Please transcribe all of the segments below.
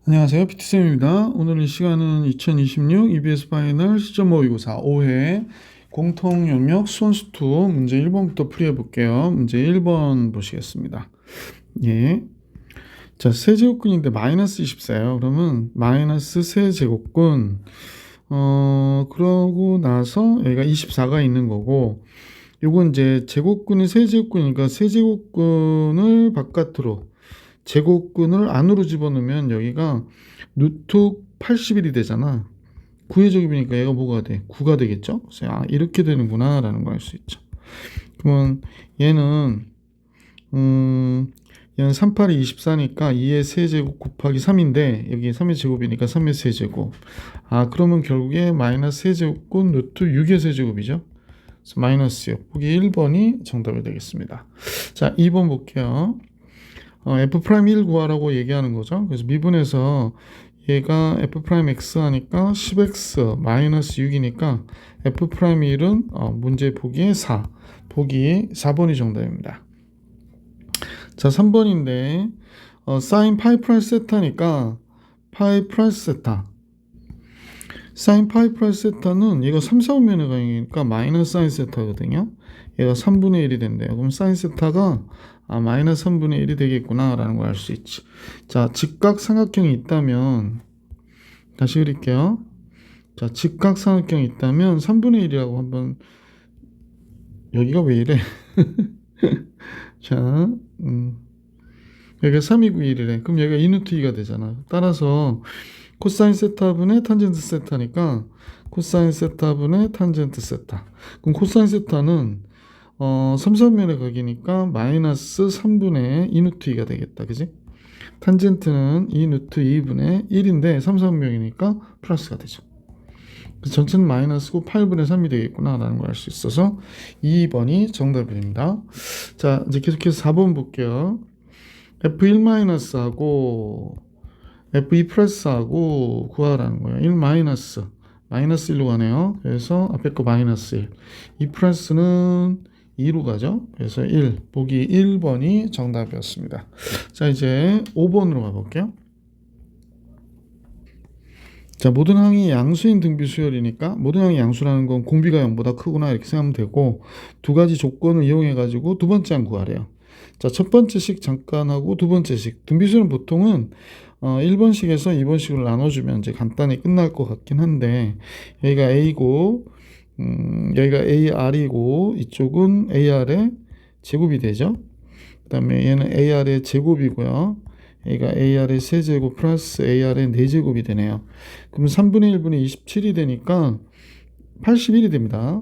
안녕하세요. PT쌤입니다. 오늘 이 시간은 2026 EBS 파이널 시점 모의고사 5회 공통 영역 수원수2 문제 1번부터 풀이해 볼게요. 문제 1번 보시겠습니다. 예. 자, 세제곱근인데 마이너스 24예요. 그러면 마이너스 세제곱근 그러고 나서 여기가 24가 있는 거고, 요건 이제 제곱근이 세제곱근이니까 세제곱근을 바깥으로 제곱근을 안으로 집어넣으면 여기가 루트 81이 되잖아. 9의 제곱이니까 얘가 뭐가 돼? 9가 되겠죠? 그래서 이렇게 되는구나 라는 걸 알 수 있죠. 그러면 얘는 얘는 38이 24니까 2의 세제곱 곱하기 3인데 여기 3의 제곱이니까 3의 세제곱. 그러면 결국에 마이너스 세제곱은 루트 6의 세제곱이죠. 그래서 마이너스요. 보기 1번이 정답이 되겠습니다. 자, 2번 볼게요. F'1 구하라고 얘기하는 거죠. 그래서 미분해서 얘가 F'X 하니까 10X 마이너스 6이니까 F'1은 문제 보기에 4. 보기 4번이 정답입니다. 자, 3번인데 사인 파이 플러스 세타니까 파이 플러스 세타. 사인 파이 플러스 세타는 얘가 3, 4분면의 강이니까 마이너스 사인 세타거든요. 얘가 3분의 1이 된대요. 그럼 사인 세타가 마이너스 3분의 1이 되겠구나 라는 걸 알 수 있지. 자, 직각삼각형이 있다면 다시 그릴게요. 자, 직각삼각형이 있다면 3분의 1이라고 한번, 여기가 왜 이래? 자, 여기가 3이고 1이래. 그럼 여기가 2루트 2가 되잖아. 따라서 코사인 세타분의 탄젠트 세타니까 코사인 세타분의 탄젠트 세타. 그럼 코사인 세타는 3, 3면의 각이니까 마이너스 3분의 2루트 2가 되겠다. 그지? 탄젠트는 2루트 2분의 1인데 3, 3면이니까 플러스가 되죠. 그래서 전체는 마이너스고 8분의 3이 되겠구나 라는 걸 알 수 있어서 2번이 정답입니다. 자, 이제 계속해서 4번 볼게요. F1-하고 F2 플러스하고 구하라는 거예요. 1 마이너스 1로 가네요. 그래서 앞에 거 마이너스 1. 2 플러스는 2로 가죠. 그래서 1. 보기 1번이 정답이었습니다. 자, 이제 5번으로 가볼게요. 자, 모든 항이 양수인 등비 수열이니까 모든 항이 양수라는 건 공비가 0보다 크구나 이렇게 생각하면 되고, 두 가지 조건을 이용해 가지고 두 번째 항 구하래요. 자, 첫 번째 식 잠깐 하고 두 번째 식. 등비 수열은 보통은 1번식에서 2번식으로 나눠주면 이제 간단히 끝날 것 같긴 한데, 여기가 A고 여기가 AR이고 이쪽은 AR의 제곱이 되죠. 그 다음에 얘는 AR의 제곱이고요. 여기가 AR의 세제곱 플러스 AR의 4제곱이 되네요. 그럼 3분의 1분의 27이 되니까 81이 됩니다.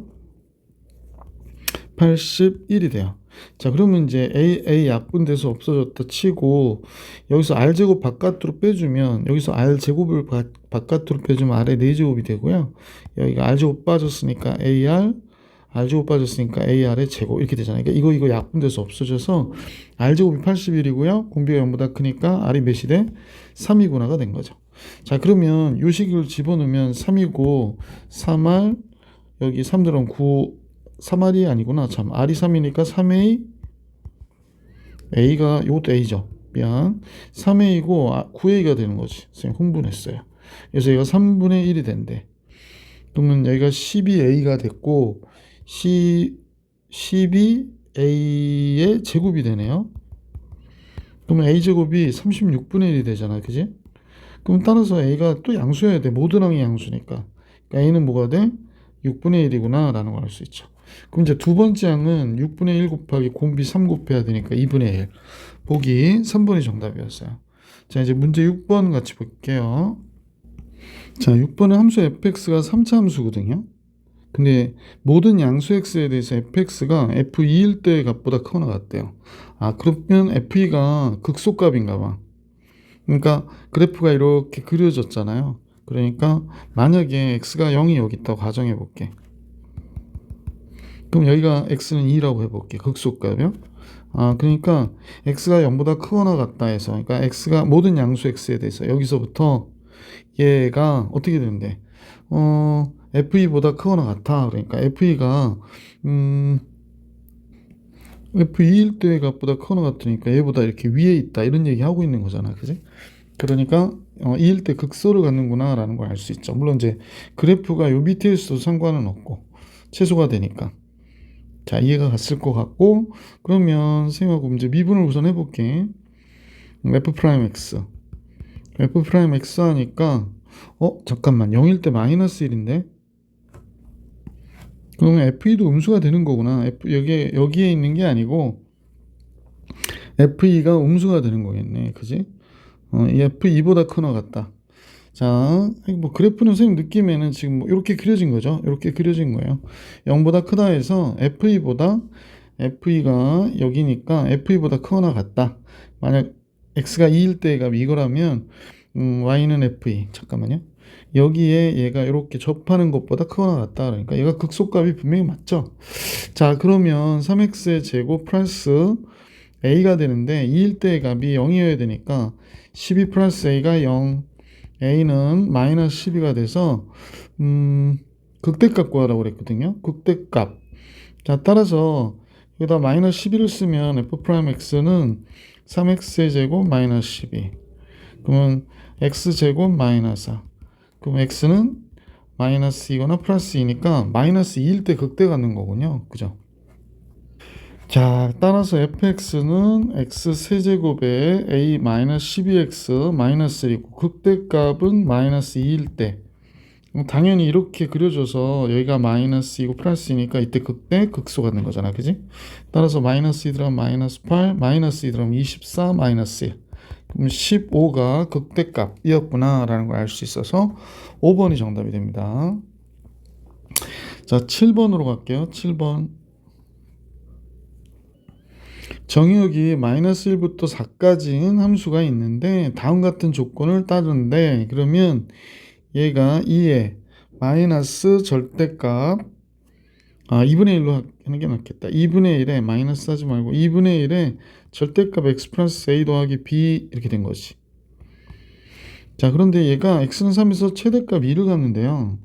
81이 돼요. 자, 그러면 이제 A 약분돼서 없어졌다 치고 여기서 R제곱 바깥으로 빼주면, 여기서 R제곱을 바깥으로 빼주면 R의 4제곱이 되고요. 여기가 R제곱 빠졌으니까 R제곱 빠졌으니까 AR의 제곱 이렇게 되잖아요. 그러니까 이거 약분돼서 없어져서 R제곱이 81이고요. 공비가 0보다 크니까 R이 몇이 돼? 3이구나가 된 거죠. 자, 그러면 요 식을 집어넣으면 3이고 3R 여기 3 들어가면 9 3R이 아니구나. 참, R이 3이니까 3A A가 요것도 A죠. 미안. 3A고 9A가 되는 거지. 선생님 흥분했어요. 그래서 얘가 3분의 1이 된대. 그러면 여기가 12A가 됐고 12A의 제곱이 되네요. 그러면 A제곱이 36분의 1이 되잖아. 그지? 그럼 따라서 A가 또 양수여야 돼. 모든 항이 양수니까. 그러니까 A는 뭐가 돼? 6분의 1이구나 라는 걸 알 수 있죠. 그럼 이제 두 번째 항은 6분의 1 곱하기 공비 3 곱해야 되니까 2분의 1. 보기 3번이 정답이었어요. 자, 이제 문제 6번 같이 볼게요. 자, 6번은 함수 fx가 3차 함수거든요. 근데 모든 양수 x에 대해서 fx가 f2일 때의 값보다 크거나 같대요. 그러면 f2가 극소값인가 봐. 그러니까 그래프가 이렇게 그려졌잖아요. 그러니까 만약에 x가 0이 여기 있다고 가정해 볼게. 그럼 여기가 x는 2라고 해볼게. 극소값이요. 그러니까 x가 0보다 크거나 같다 해서, 그러니까 x가 모든 양수 x에 대해서 여기서부터 얘가 어떻게 되는데 f2보다 크거나 같아. 그러니까 f2가 f2일 때의 값보다 크거나 같으니까 얘보다 이렇게 위에 있다 이런 얘기 하고 있는 거잖아. 그지? 그러니까 2일 때 극소를 갖는구나 라는 걸 알 수 있죠. 물론 이제 그래프가 요 밑에 있어도 상관은 없고 최소가 되니까. 자, 이해가 갔을 것 같고, 그러면 선생님하고 이제 미분을 우선 해볼게. f 프라임 x f 프라임 x 하니까 잠깐만 0일 때 마이너스 1인데 그러면 FE도 음수가 되는 거구나. 여기에 있는 게 아니고 FE가 음수가 되는 거겠네. 그지? 이 FE보다 크나 같다. 자, 뭐 그래프는 선생님 느낌에는 지금 뭐 이렇게 그려진 거죠. 이렇게 그려진 거예요. 0보다 크다 해서 FE가 여기니까 FE보다 크거나 같다. 만약 X가 2일 때가 이거라면 Y는 FE. 잠깐만요. 여기에 얘가 이렇게 접하는 것보다 크거나 같다. 그러니까 얘가 극소값이 분명히 맞죠. 자, 그러면 3x의 제곱 플러스 a가 되는데 2일 때의 값이 0이어야 되니까 12 플러스 a가 0, a는 마이너스 12가 돼서 극대값 구하라고 그랬거든요. 극대값. 자, 따라서 여기다 마이너스 12를 쓰면 f 프라임 x는 3x의 제곱 마이너스 12. 그러면 x 제곱 마이너스 4. 그럼 x는 마이너스 2거나 플러스 2니까 마이너스 2일 때 극대 갖는 거군요. 그죠? 자, 따라서 fx는 x 세제곱에 a 마이너스 12x 마이너스 1이고 극대값은 마이너스 2일 때 당연히 이렇게 그려줘서 여기가 마이너스 2고 플러스 2니까 이때 극대 극소 갖는 거잖아. 그지? 따라서 마이너스 2 들어가면 마이너스 8 마이너스 2 들어가면 24 마이너스 1. 그럼 15가 극대값이었구나 라는 걸 알 수 있어서 5번이 정답이 됩니다. 자, 7번으로 갈게요. 7번. 정의역이 마이너스 1부터 4까지는 함수가 있는데 다음 같은 조건을 따른데 그러면 얘가 2의 마이너스 절대값 2분의 1로 하는 게 낫겠다. 2분의 1에 마이너스 하지 말고 2분의 1에 절대값 x 플러스 a 더하기 b 이렇게 된 거지. 자, 그런데 얘가 x는 3에서 최대값 2를 갖는데요.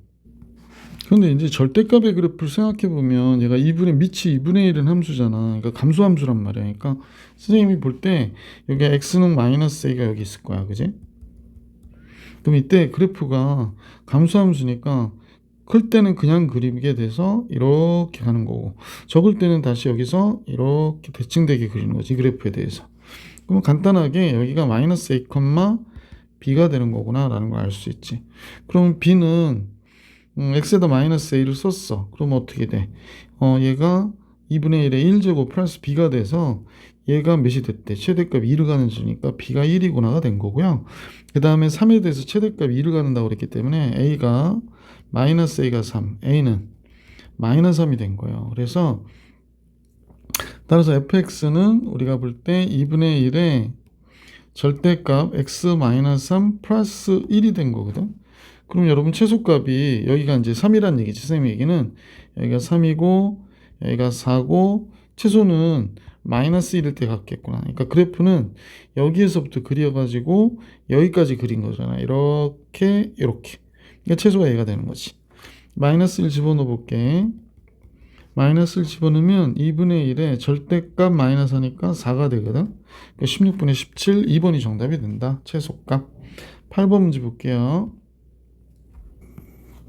그런데 이제 절대값의 그래프를 생각해 보면 얘가 2분의 밑이 2분의 1은 함수잖아. 그러니까 감소함수란 말이야. 그러니까 선생님이 볼 때 여기 x는 마이너스 a가 여기 있을 거야. 그지? 그럼 이때 그래프가 감소함수니까 클 때는 그냥 그리게 돼서 이렇게 가는 거고 적을 때는 다시 여기서 이렇게 대칭되게 그리는 거지. 그래프에 대해서. 그럼 간단하게 여기가 마이너스 a, b가 되는 거구나 라는 걸 알 수 있지. 그럼 b는 x에다 마이너스 a를 썼어. 그러면 어떻게 돼? 얘가 2분의 1에 1제곱 플러스 b가 돼서 얘가 몇이 됐대? 최대값 2를 가는 수니까 b가 1이구나가 된 거고요. 그 다음에 3에 대해서 최대값 2를 가는다고 그랬기 때문에 a가 마이너스 a가 3, a는 마이너스 3이 된 거예요. 그래서 따라서 fx는 우리가 볼 때 2분의 1에 절대값 x 마이너스 3 플러스 1이 된 거거든. 그럼 여러분 최소값이 여기가 이제 3이란 얘기지. 선생님 얘기는 여기가 3이고 여기가 4고 최소는 마이너스 1일 때 같겠구나. 그러니까 그래프는 여기에서부터 그려가지고 여기까지 그린 거잖아. 이렇게 그러니까 최소가 얘가 되는 거지. 마이너스 1 집어넣어 볼게. 마이너스 1 집어넣으면 2분의 1에 절대값 마이너스 하니까 4가 되거든. 그러니까 16분의 17, 2번이 정답이 된다. 최소값. 8번 문제 볼게요.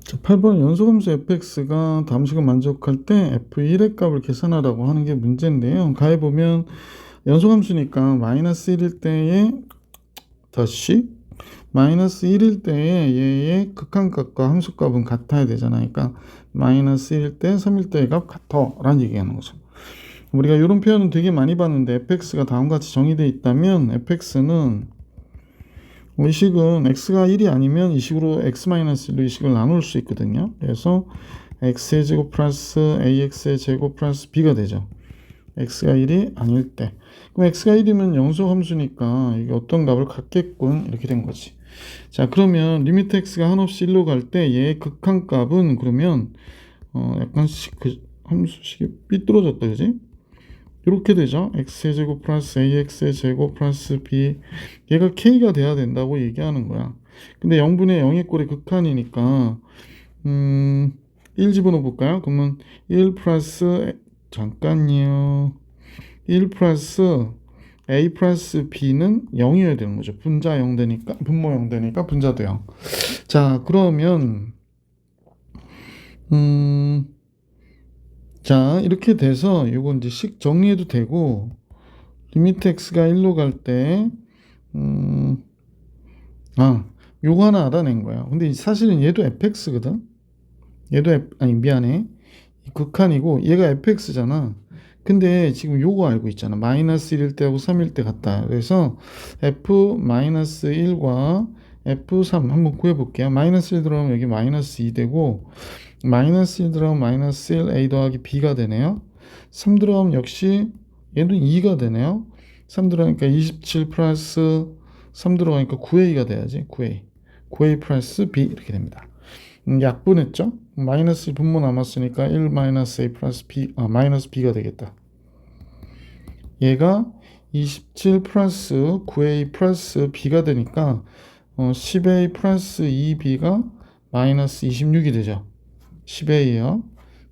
자, 8번 연소함수 fx가 다음식을 만족할 때 f1의 값을 계산하라고 하는 게 문제인데요. 가해 보면 연소함수니까 마이너스 1일 때에 다시 마이너스 1일 때에 얘의 극한값과 함수값은 같아야 되잖아요. 그러니까 마이너스 1일 때 3일 때의 값 같아 라는 얘기하는 거죠. 우리가 이런 표현은 되게 많이 봤는데 fx가 다음과 같이 정의되어 있다면 fx는 이 식은 x가 1이 아니면 이 식으로 x-1로 이 식을 나눌 수 있거든요. 그래서 x의 제곱 플러스 ax의 제곱 플러스 b가 되죠. x가 1이 아닐 때. 그럼 x가 1이면 영속 함수니까 이게 어떤 값을 갖겠군 이렇게 된 거지. 자, 그러면 리미트 x가 한없이 1로 갈 때 얘의 극한값은 그러면 약간씩 그 함수식이 삐뚤어졌다, 그지? 이렇게 되죠. x의 제곱 플러스 ax의 제곱 플러스 b 얘가 k가 돼야 된다고 얘기하는 거야. 근데 0분의 0의 꼴의 극한이니까 1 집어넣어 볼까요? 그러면 1 플러스 잠깐요. 1 플러스 a 플러스 b는 0이어야 되는 거죠. 분자 0 되니까, 분모 0 되니까 분자도 0. 자, 그러면 자, 이렇게 돼서 이거 이제 식 정리해도 되고, 리미트 x가 1로 갈 때 요거 하나 알아낸 거야. 근데 사실은 얘도 fx거든. 아니 미안해. 극한이고 얘가 fx잖아. 근데 지금 요거 알고 있잖아. 마이너스 1일 때하고 3일 때 같다. 그래서 f-1과 f3 한번 구해볼게요. 마이너스 1 들어가면 여기 마이너스 2 되고, 마이너스 1 들어가면 마이너스 1 a 더하기 b가 되네요. 3 들어가면 역시 얘도 2가 되네요. 3 들어가니까 27 플러스 3 들어가니까 9a가 돼야지. 9a 플러스 b 이렇게 됩니다. 약분했죠? 마이너스 분모 남았으니까 1 마이너스 a 플러스 b, 마이너스 b가 되겠다. 얘가 27 플러스 9a 플러스 b가 되니까 10a 플러스 2b가 마이너스 26이 되죠. 10a요.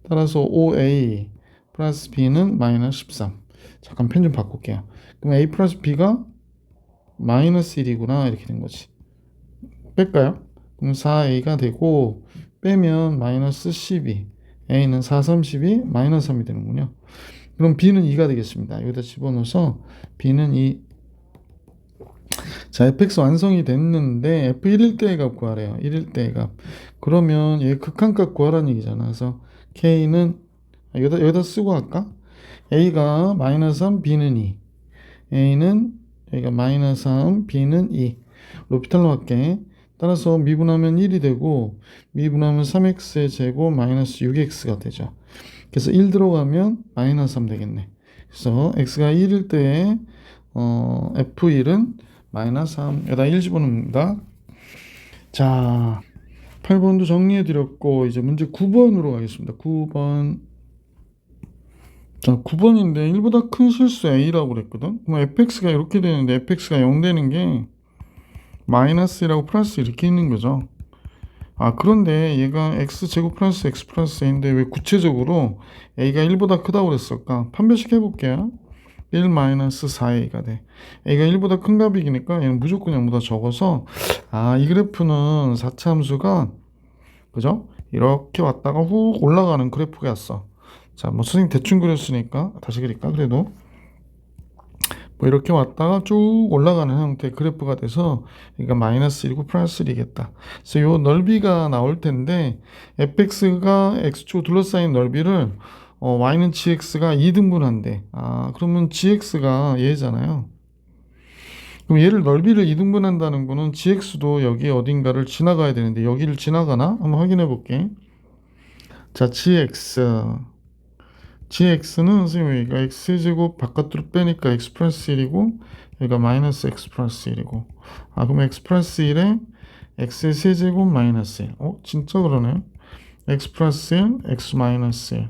따라서 5a 플러스 b는 마이너스 13. 잠깐 펜 좀 바꿀게요. 그럼 a 플러스 b가 마이너스 1이구나 이렇게 된 거지. 뺄까요? 그럼 4a가 되고 빼면 마이너스 12, a는 4, 32, 마이너스 3이 되는군요. 그럼 b는 2가 되겠습니다. 여기다 집어넣어서 b는 2. 자, fx 완성이 됐는데 f1일 때의 값 구하래요. 1일 때의 값. 그러면 얘 극한값 구하라는 얘기잖아. 그래서 k는 여기다 쓰고 할까? a가 마이너스 3, b는 2. a는 여기가 마이너스 3, b는 2. 로피탈로 할게. 따라서 미분하면 1이 되고 미분하면 3x의 제곱 마이너스 6x가 되죠. 그래서 1 들어가면 마이너스 3 되겠네. 그래서 x가 1일 때 f1은 마이너스 3. 여기다 1 집어넣습니다. 자, 8번도 정리해 드렸고 이제 문제 9번으로 가겠습니다. 9번. 자, 9번인데 1보다 큰 실수 a라고 그랬거든. 그럼 fx가 이렇게 되는데 fx가 0 되는 게 마이너스라고 플러스 이렇게 있는 거죠. 그런데 얘가 x제곱 플러스 x 플러스 a인데 왜 구체적으로 a가 1보다 크다고 그랬을까? 판별식 해볼게요. 1 마이너스 4a가 돼. a가 1보다 큰 값이니까 얘는 무조건 0보다 적어서 이 그래프는 4차 함수가 그죠? 이렇게 왔다가 훅 올라가는 그래프였어. 자, 뭐 선생님 대충 그렸으니까 다시 그릴까? 그래도 뭐 이렇게 왔다가 쭉 올라가는 형태의 그래프가 돼서 그러니까 마이너스 1이고 플러스 1이겠다. 그래서 요 넓이가 나올 텐데 fx가 x축 둘러싸인 넓이를 y는 gx가 2등분한대. 그러면 gx가 얘잖아요. 그럼 얘를 넓이를 2등분한다는 거는 gx도 여기 어딘가를 지나가야 되는데 여기를 지나가나? 한번 확인해 볼게. 자, gx는 선생님 여기가 x제곱 바깥으로 빼니까 x 플러스 1이고 여기가 마이너스 x 플러스 1이고 그럼 x 플러스 1에 x의 세제곱 마이너스 1. 진짜 그러네. x 플러스 1, x 마이너스 1,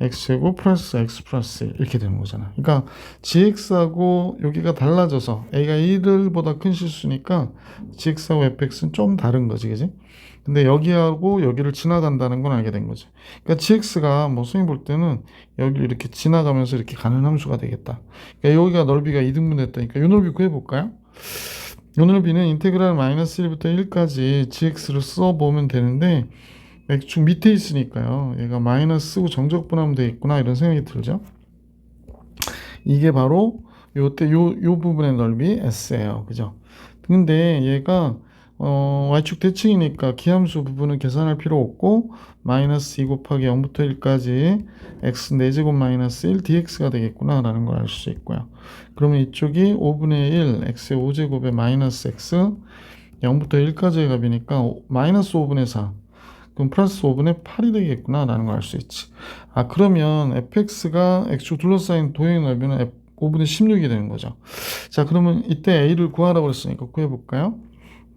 x제곱 플러스 x 플러스 1 이렇게 되는 거잖아. 그러니까 gx하고 여기가 달라져서 a가 1보다 큰 실수니까 gx하고 fx는 좀 다른 거지, 그지? 근데 여기하고 여기를 지나간다는 건 알게 된 거죠. 그러니까 gx가 뭐 선생님 볼 때는 여기를 이렇게 지나가면서 이렇게 가는 함수가 되겠다. 그러니까 여기가 넓이가 2등분 됐다니까 이 넓이 구해볼까요? 이 넓이는 인테그랄 마이너스 1부터 1까지 gx를 써보면 되는데 x축 밑에 있으니까요. 얘가 마이너스 쓰고 정적분하면 되겠구나 이런 생각이 들죠. 이게 바로 요 부분의 넓이 s예요. 그죠? 근데 얘가 y축 대칭이니까 기함수 부분은 계산할 필요 없고 마이너스 2 곱하기 0부터 1까지 x 4제곱 마이너스 1 dx가 되겠구나 라는 걸 알 수 있고요. 그러면 이쪽이 5분의 1 x의 5제곱에 마이너스 x 0부터 1까지의 값이니까 마이너스 5분의 4 그럼 플러스 5분의 8이 되겠구나 라는 걸 알 수 있지. 그러면 fx가 x축 둘러싸인 도형의 넓이는 5분의 16이 되는 거죠. 자, 그러면 이때 a를 구하라고 했으니까 구해볼까요?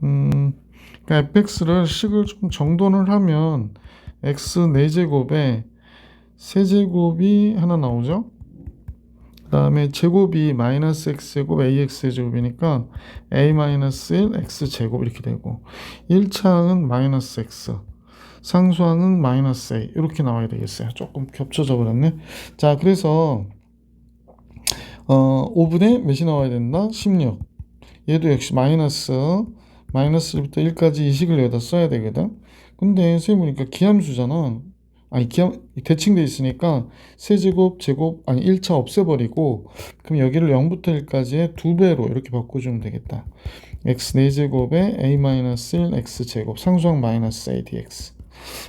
그러니까 fx를 식을 좀 정돈을 하면 x 4제곱에 세제곱이 하나 나오죠. 그 다음에 제곱이 마이너스 x제곱 ax제곱이니까 a 마이너스 1 x제곱 이렇게 되고 1차항은 마이너스 x 상수항은 마이너스 a 이렇게 나와야 되겠어요. 조금 겹쳐져 버렸네. 자, 그래서 5분의 몇이 나와야 된다? 16. 얘도 역시 마이너스 1부터 1까지 이 식을 여기다 써야 되거든. 근데 선생님 보니까 기함수잖아. 아니 대칭돼 있으니까 세제곱 제곱 아니 1차 없애버리고 그럼 여기를 0부터 1까지의 2배로 이렇게 바꿔주면 되겠다. x 4제곱에 a-1 x제곱 상수항 마이너스 a dx.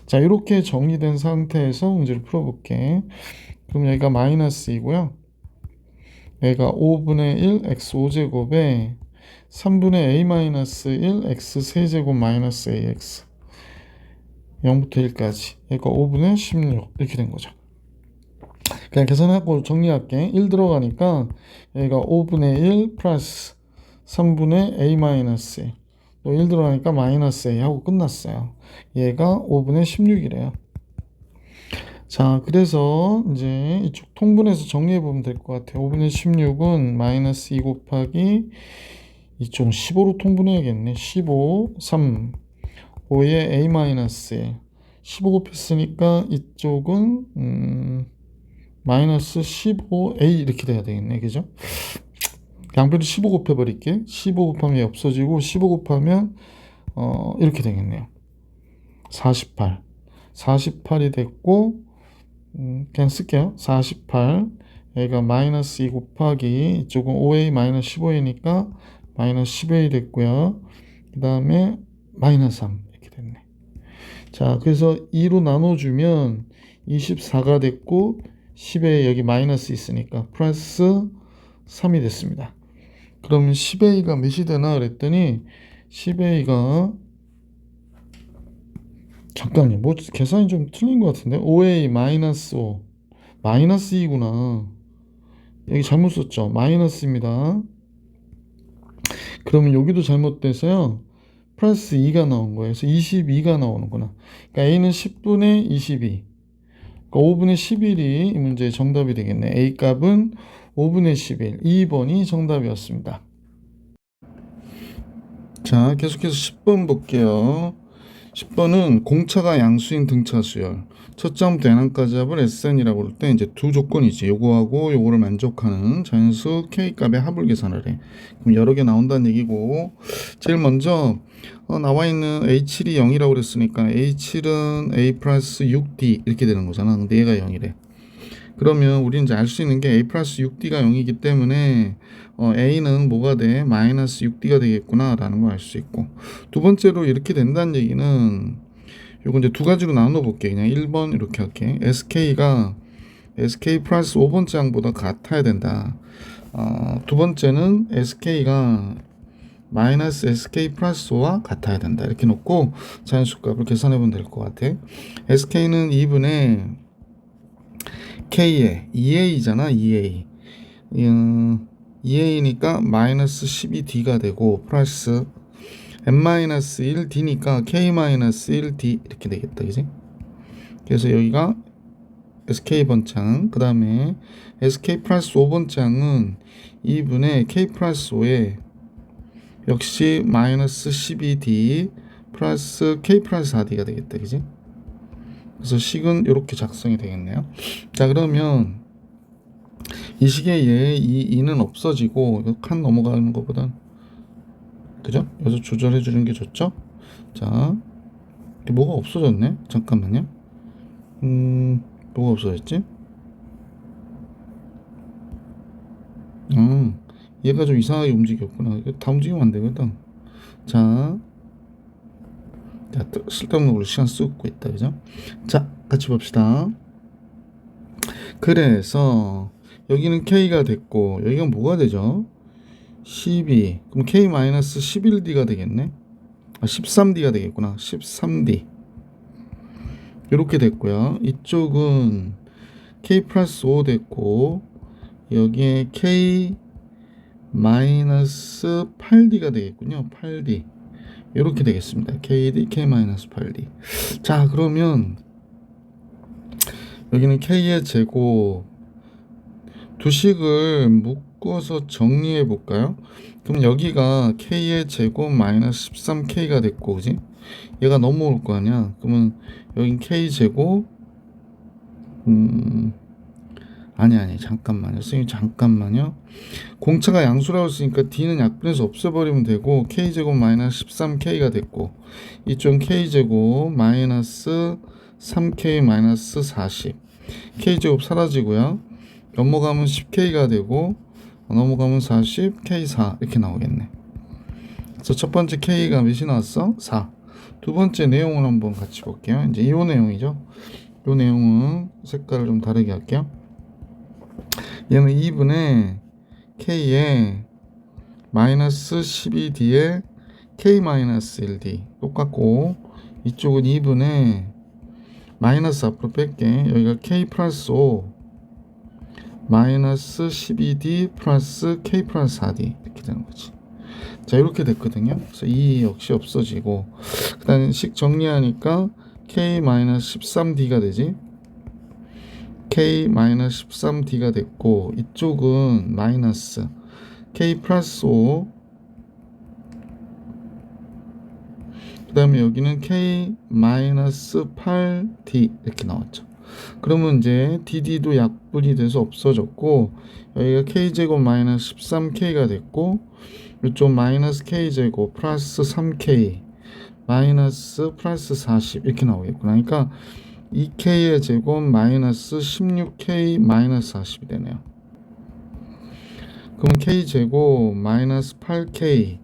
자, 이렇게 정리된 상태에서 문제를 풀어볼게. 그럼 여기가 마이너스 2고요. 여기가 5분의 1 x 5제곱에 3분의 a-1 x 세제곱 마이너스 ax 0부터 1까지 그러니까 5분의 16 이렇게 된 거죠. 그냥 계산하고 정리할게. 1 들어가니까 여기가 5분의 1 플러스 3분의 a-1 또 1 들어가니까 마이너스 a 하고 끝났어요. 얘가 5분의 16이래요. 자, 그래서 이제 이쪽 통분해서 정리해 보면 될 것 같아요. 5분의 16은 마이너스 2 곱하기 이쪽 15로 통분해야겠네. 15, 3, 5에 a-1 15 곱했으니까 이쪽은 마이너스 15a 이렇게 돼야 되겠네. 그죠? 양변을 15 곱해버릴게. 15 곱하면 없어지고 15 곱하면 이렇게 되겠네요. 48. 48이 됐고 그냥 쓸게요. 48 여기가 마이너스 2 곱하기 이쪽은 5a 마이너스 15a니까 마이너스 10a 됐고요. 그 다음에 마이너스 3 이렇게 됐네. 자, 그래서 2로 나눠주면 24가 됐고 10에 여기 마이너스 있으니까 플러스 3이 됐습니다. 그러면 10a가 몇이 되나 그랬더니 10a가 잠깐만요. 뭐 계산이 좀 틀린 것 같은데 5a 마이너스 5 마이너스 2구나. 여기 잘못 썼죠. 마이너스입니다. 그러면 여기도 잘못돼서요. 플러스 2가 나온 거예요. 그래서 22가 나오는구나. 그러니까 a는 10분의 22. 그러니까 5분의 11이 이 문제의 정답이 되겠네. a 값은 5분의 11. 2번이 정답이었습니다. 자, 계속해서 10번 볼게요. 10번은 공차가 양수인 등차 수열. 첫 장부터 n항까지 합을 SN이라고 할 때 이제 두 조건이지. 요거하고 요거를 만족하는 자연수 K값의 합을 계산을 해. 그럼 여러 개 나온다는 얘기고, 제일 먼저 나와 있는 A7이 0이라고 그랬으니까 A7은 A 플러스 6D 이렇게 되는 거잖아. 근데 얘가 0이래. 그러면 우리는 이제 알 수 있는 게 A 플러스 6D가 0이기 때문에 A는 뭐가 돼? 마이너스 6D가 되겠구나 라는 걸 알 수 있고, 두 번째로 이렇게 된다는 얘기는 요거 이제 두 가지로 나눠 볼게. 그냥 1번 이렇게 할게. SK가 SK 플러스 5번째 항보다 같아야 된다. 두 번째는 SK가 마이너스 SK 플러스 5와 같아야 된다. 이렇게 놓고 자연수값을 계산해 보면 될 것 같아. SK는 2분의 K에 2A잖아. 2A 2A니까 마이너스 12D가 되고 플러스 n-1D니까 k-1D 이렇게 되겠다. 그지? 그래서 여기가 SK 번창, 그 다음에 SK 플러스 5번창은 2분의 K 플러스 5에 역시 마이너스 12D 플러스 K 플러스 4D가 되겠다. 그지? 그래서 식은 이렇게 작성이 되겠네요. 자, 그러면 이 식의 얘, 이 2는 없어지고 칸 넘어가는 것보단 그죠? 여기서 조절해 주는 게 좋죠? 자, 뭐가 없어졌네? 잠깐만요. 뭐가 없어졌지? 얘가 좀 이상하게 움직였구나. 다 움직이면 안 되거든. 자, 쓸데없는 걸로 시간 쓰고 있다. 그죠? 자, 같이 봅시다. 그래서 여기는 K가 됐고 여기가 뭐가 되죠? 12. 그럼 K-11D가 되겠네. 13D가 되겠구나. 13D. 이렇게 됐고요. 이쪽은 K 플러스 5 됐고 여기에 K 마이너스 8D가 되겠군요. 8D. 이렇게 되겠습니다. KD, K 마이너스 8D. 자, 그러면 여기는 K의 제곱 두 식을 묶어서 정리해 볼까요? 그럼 여기가 K의 제곱 마이너스 13K가 됐고, 그지? 얘가 넘어올 거 아니야? 그러면 여긴 K 제곱 아니 잠깐만요. 선생님 잠깐만요. 공차가 양수라고 했으니까 d는 약분해서 없애버리면 되고 k제곱 마이너스 13k가 됐고 이쪽 k제곱 마이너스 3k 마이너스 40 k제곱 사라지고요. 넘어가면 10k가 되고 넘어가면 40 k4 이렇게 나오겠네. 그래서 첫 번째 k가 몇이 나왔어? 4. 두 번째 내용을 한번 같이 볼게요. 이제 이 내용이죠. 이 내용은 색깔을 좀 다르게 할게요. 얘는 2분의 k에 마이너스 12d에 k 마이너스 1d 똑같고 이쪽은 2분의 마이너스 앞으로 뺄게. 여기가 k 플러스 5 마이너스 12d 플러스 k 플러스 4d 이렇게 되는 거지. 자 이렇게 됐거든요. 그래서 이 역시 없어지고 그 다음에 식 정리하니까 k 마이너스 13d가 되지. k 마이너스 13d가 됐고 이쪽은 마이너스 k 플러스 5 그 다음에 여기는 k 마이너스 8d 이렇게 나왔죠. 그러면 이제 dd도 약분이 돼서 없어졌고 여기가 k제곱 마이너스 13k가 됐고 이쪽 마이너스 k제곱 플러스 3k 마이너스 플러스 40 이렇게 나오겠구나. 그러니까 2k의 제곱 마이너스 16k 마이너스 40이 되네요. 그럼 k제곱 마이너스 8k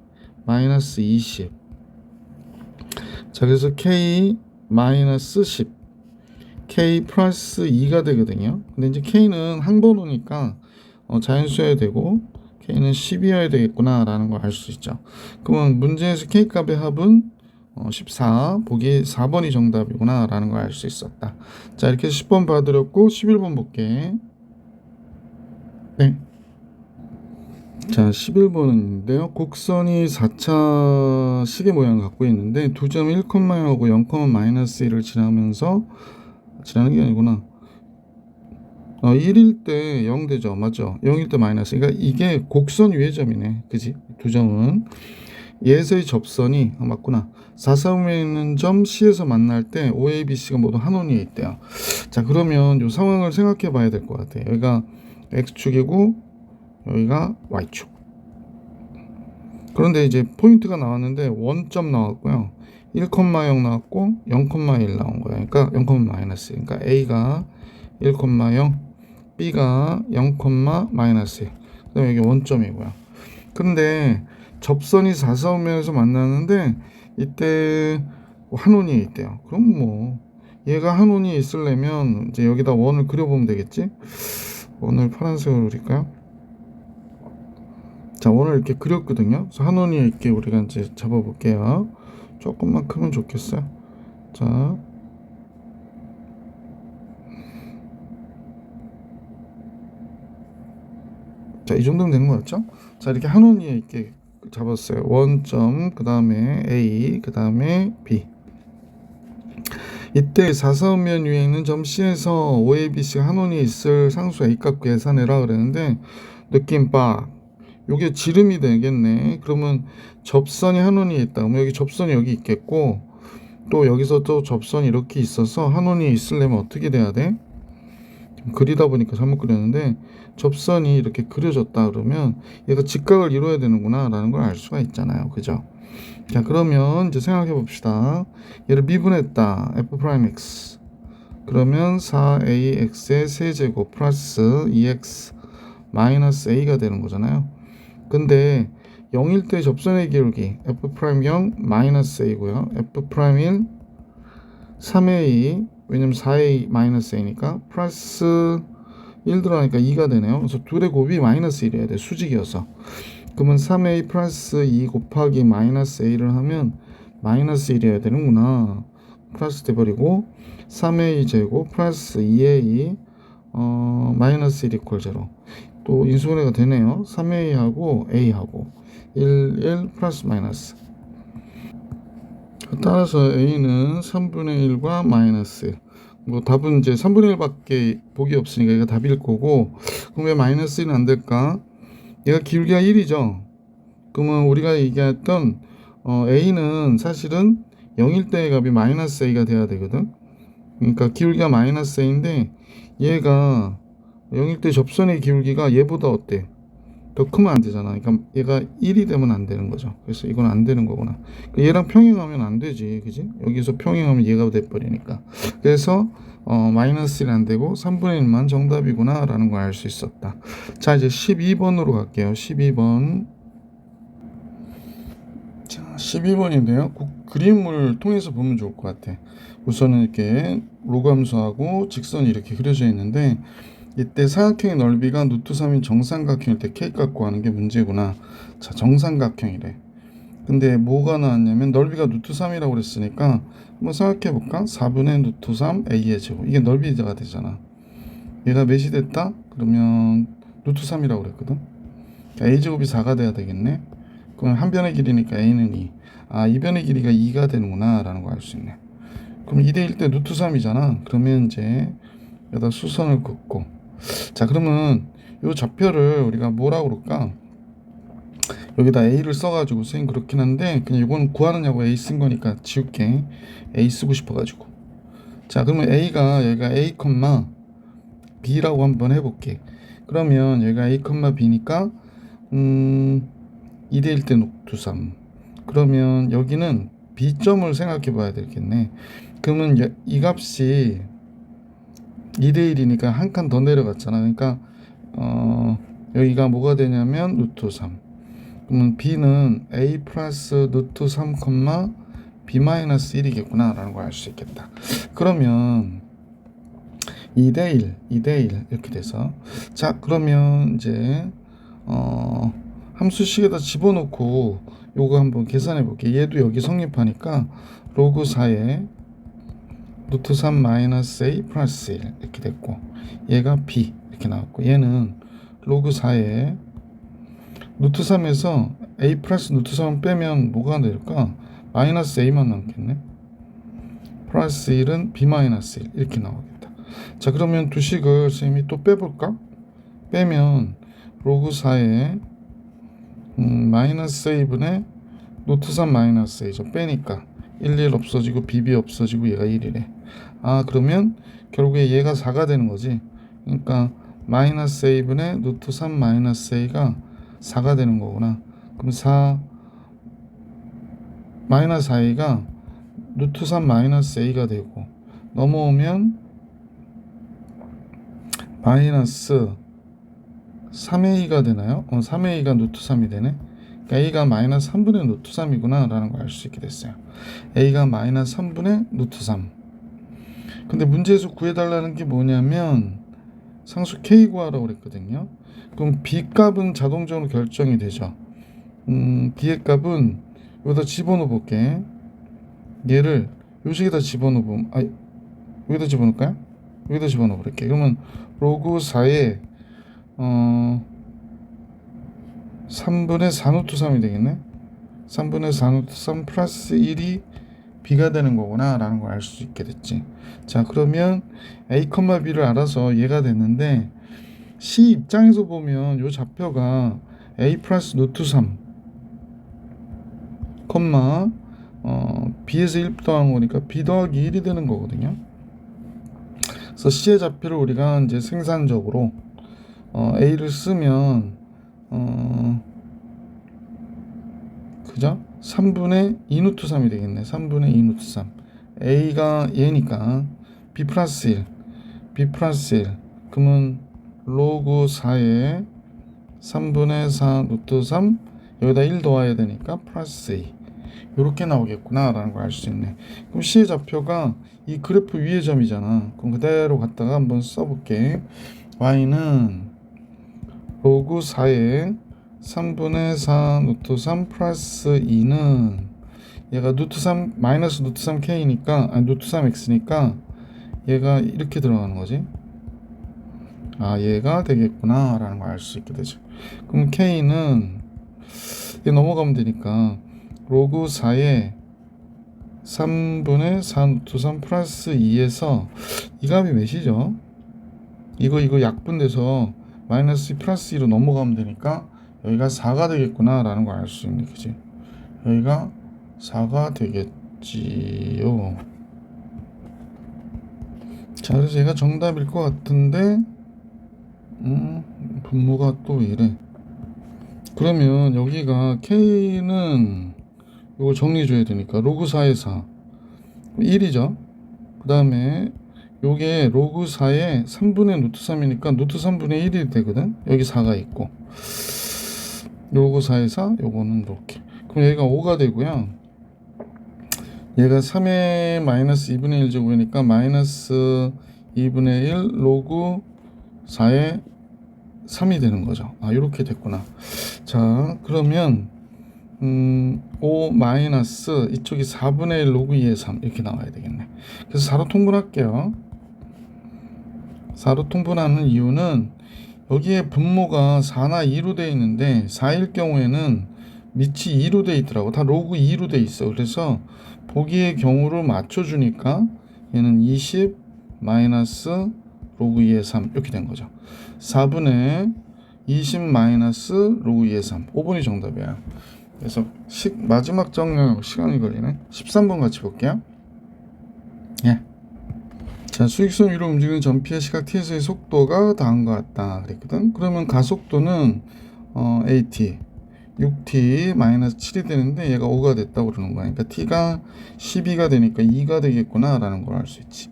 마이너스 20 자 그래서 k 마이너스 10 k 플러스 2가 되거든요. 근데 이제 k는 항번호니까 자연수여야 되고 k는 10이어야 되겠구나 라는 걸 알 수 있죠. 그러면 문제에서 k 값의 합은 14 보기 4번이 정답이구나 라는 걸 알 수 있었다. 자 이렇게 10번 봐드렸고 11번 볼게. 네. 자 11번인데요. 곡선이 4차 시계 모양을 갖고 있는데 두 점 1,0하고 0, 마이너스 1을 지나면서 지나는 게 아니구나. 1일 때 0 되죠. 맞죠? 0일 때 마이너스. 그러니까 이게 곡선 위의 점이네. 그지? 두 점은. 얘에서의 접선이 맞구나. 4,4에 있는 점 C에서 만날 때 OA, BC가 모두 한 원위에 있대요. 자 그러면 이 상황을 생각해 봐야 될 것 같아요. 여기가 X축이고 여기가 Y축. 그런데 이제 포인트가 나왔는데 원점 나왔고요. 1,0 나왔고 0,1 나온 거예요. 그러니까 0, 마이너스. 그러니까 A가 1,0 B가 0, 마이너스 1. 그 다음에 여기 원점이고요. 그런데 접선이 4,4면에서 만나는데 이때 한원이 있대요. 그럼 뭐 얘가 한원이 있으려면 이제 여기다 원을 그려보면 되겠지. 원을 파란색으로 그릴까요? 자 원을 이렇게 그렸거든요. 그래서 한원이 있게 우리가 이제 잡아볼게요. 조금만 크면 좋겠어요. 자 이 정도면 되는 거 같죠? 자 이렇게 한원위에 있게 잡았어요. 원점 그 다음에 A 그 다음에 B. 이때 4,4면 위에 있는 점 C에서 OABC가 한원이 있을 상수 A값 계산해라 그랬는데 느낌 빡 요게 지름이 되겠네. 그러면 접선이 한원이 있다. 그럼 여기 접선이 여기 있겠고 또 여기서 또 접선이 이렇게 있어서 한원이 있으려면 어떻게 돼야 돼? 그리다 보니까 잘못 그렸는데 접선이 이렇게 그려졌다 그러면 얘가 직각을 이루어야 되는구나 라는 걸 알 수가 있잖아요. 그죠? 자 그러면 이제 생각해 봅시다. 얘를 미분했다. f'x 그러면 4ax의 세제곱 플러스 2x 마이너스 a가 되는 거잖아요. 근데 0일 때 접선의 기울기 f'0 마이너스 a고요. f'1 3a 왜냐면 4a 마이너스 a니까 플러스 1 들어가니까 2가 되네요. 그래서 둘의 곱이 마이너스 1이어야 돼. 수직이어서. 그러면 3a 플러스 2 곱하기 마이너스 a를 하면 마이너스 1이어야 되는구나. 플러스 돼버리고 3a 제곱 플러스 2a 마이너스 1 이퀄 0. 또 인수분해가 되네요. 3a하고 a하고 1 플러스 마이너스. 따라서 a는 3분의 1과 마이너스 1. 뭐 답은 이제 3분의 1밖에 복이 없으니까 이거 답일 거고. 그럼 왜 마이너스 1은 안 될까? 얘가 기울기가 1이죠. 그러면 우리가 얘기했던 a는 사실은 0일 때의 값이 마이너스 a가 돼야 되거든. 그러니까 기울기가 마이너스 a인데 얘가 영일 때 접선의 기울기가 얘보다 어때? 더 크면 안 되잖아. 그러니까 얘가 1이 되면 안 되는 거죠. 그래서 이건 안 되는 거구나. 그러니까 얘랑 평행하면 안 되지, 그지? 여기서 평행하면 얘가 돼버리니까. 그래서 마이너스 1 안 되고 3분의 1만 정답이구나 라는 걸 알 수 있었다. 자, 이제 12번으로 갈게요. 12번. 자, 12번인데요. 그림을 통해서 보면 좋을 것 같아. 우선은 이렇게 로그 함수하고 직선이 이렇게 그려져 있는데, 이때 사각형의 넓이가 루트 3인 정삼각형일 때 K값 구하는 게 문제구나. 자, 정삼각형이래. 근데 뭐가 나왔냐면 넓이가 루트 3이라고 그랬으니까 한번 생각해 볼까? 4분의 루트 3 A의 제곱. 이게 넓이가 되잖아. 얘가 몇이 됐다? 그러면 루트 3이라고 그랬거든. A제곱이 4가 돼야 되겠네. 그럼 한 변의 길이니까 A는 2. 아, 이 변의 길이가 2가 되는구나 라는 거 알 수 있네. 그럼 2대1 때 루트 3이잖아. 그러면 이제 여기다 수선을 긋고, 자, 그러면 이 좌표를 우리가 뭐라고 그럴까? 여기다 A를 써가지고 선생님 그렇긴 한데 그냥 이건 구하느냐고 A 쓴 거니까 지울게. A 쓰고 싶어가지고. 자, 그러면 A가 여기가 A, B라고 한번 해볼게. 그러면 여기가 A, B니까 2대1 때 루트 3. 그러면 여기는 B점을 생각해 봐야 되겠네. 그러면 이 값이 2대1이니까 한 칸 더 내려갔잖아. 그러니까 여기가 뭐가 되냐면 루트 3. 그러면 B는 A 플러스 루트 3, B 마이너스 1이겠구나 라는 걸 알 수 있겠다. 그러면 2대1 이렇게 돼서, 자, 그러면 이제 함수식에다 집어넣고 요거 한번 계산해 볼게. 얘도 여기 성립하니까 로그 4에 루트 3 마이너스 A 플러스 1 이렇게 됐고, 얘가 B 이렇게 나왔고, 얘는 로그 4에 루트 3에서 A 플러스 루트 3 빼면 뭐가 될까? 마이너스 A만 남겠네. 플러스 1은 B 마이너스 1 이렇게 나오겠다. 자, 그러면 두 식을 선생님이 또 빼볼까? 빼면 로그 4에 마이너스 A분의 루트 3 마이너스 A죠. 빼니까 1 없어지고 BB 없어지고 얘가 1이래. 아, 그러면 결국에 얘가 4가 되는 거지. 그러니까 마이너스 A분의 루트 3 마이너스 A가 4가 되는 거구나. 그럼 4 마이너스 4A가 루트 3 마이너스 A가 되고, 넘어오면 마이너스 3A가 되나요? 3A가 루트 3이 되네. 그러니까 A가 마이너스 3분의 루트 3이구나 라는 걸 알 수 있게 됐어요. A가 마이너스 3분의 루트 3. 근데 문제에서 구해달라는 게 뭐냐면 상수 K 구하라고 그랬거든요. 그럼 B 값은 자동적으로 결정이 되죠. B의 값은 여기다 집어넣어 볼게. 얘를 요 식에다 집어넣어 보면, 여기다 집어넣을까요? 여기다 집어넣어 볼게. 그러면 로그 4에 3분의 4 루트 3이 되겠네. 3분의 4 루트 3 플러스 1이 B가 되는 거구나 라는 걸 알 수 있게 됐지. 자, 그러면 A, B를 알아서 얘가 됐는데, C 입장에서 보면 요 좌표가 A 플러스 루트 3 B에서 1 더한 거니까 B 더하기 1이 되는 거거든요. 그래서 C의 좌표를 우리가 이제 생산적으로 A를 쓰면 그죠? 3분의 2 루트 3이 되겠네. 3분의 2 루트 3. A가 얘니까 B 플러스 1. B 플러스 1. 그러면 로그 4에 3분의 4 루트 3. 여기다 1 더해야 되니까 플러스 2. 이렇게 나오겠구나 라는 걸 알 수 있네. 그럼 C의 좌표가 이 그래프 위의 점이잖아. 그럼 그대로 갖다가 한번 써볼게. Y는 로그 4에 3분의 4 루트 3 플러스 2는 얘가 루트 3 마이너스 루트 3 K니까, 루트 3 X니까 얘가 이렇게 들어가는 거지. 아, 얘가 되겠구나 라는 걸 알 수 있게 되죠. 그럼 K는 얘 넘어가면 되니까 로그 4에 3분의 4 루트 3 플러스 2에서 이 값이 몇이죠? 이거 약분돼서 마이너스 플러스 2로 넘어가면 되니까 여기가 4가 되겠구나 라는 걸 알 수 있는 거지. 여기가 4가 되겠지요. 자, 그래서 얘가 정답일 것 같은데 분모가 또 이래. 그러면 여기가 K는 이거 정리해 줘야 되니까 로그 4의 4 1이죠. 그 다음에 요게 로그 4의 3분의 루트 3이니까 루트 3분의 1이 되거든. 여기 4가 있고 로그 4의 4 요거는 이렇게. 그럼 여기가 5가 되고요. 얘가 3의 마이너스 2분의 1 제곱이니까 마이너스 2분의 1 로그 4의 3이 되는 거죠. 아, 이렇게 됐구나. 자, 그러면 5 마이너스 이쪽이 4분의 1 로그 2의 3 이렇게 나와야 되겠네. 그래서 4로 통분할게요. 4로 통분하는 이유는 여기에 분모가 4나 2로 되어 있는데 4일 경우에는 밑이 2로 되어 있더라고. 다 로그 2로 되어 있어. 그래서 보기의 경우를 맞춰주니까 얘는 20 마이너스 로그 2의 3 이렇게 된 거죠. 4분의 20 마이너스 로그 2의 3 5번이 정답이야. 그래서 마지막 정리하고 시간이 걸리네. 13번 같이 볼게요. 예. 자, 수직선 위로 움직이는 전피의 시각 t에서의 속도가 다음과 같다 그랬거든. 그러면 가속도는 at 6t 마이너스 7이 되는데 얘가 5가 됐다고 그러는 거야. 그러니까 t가 12가 되니까 2가 되겠구나 라는 걸 알 수 있지.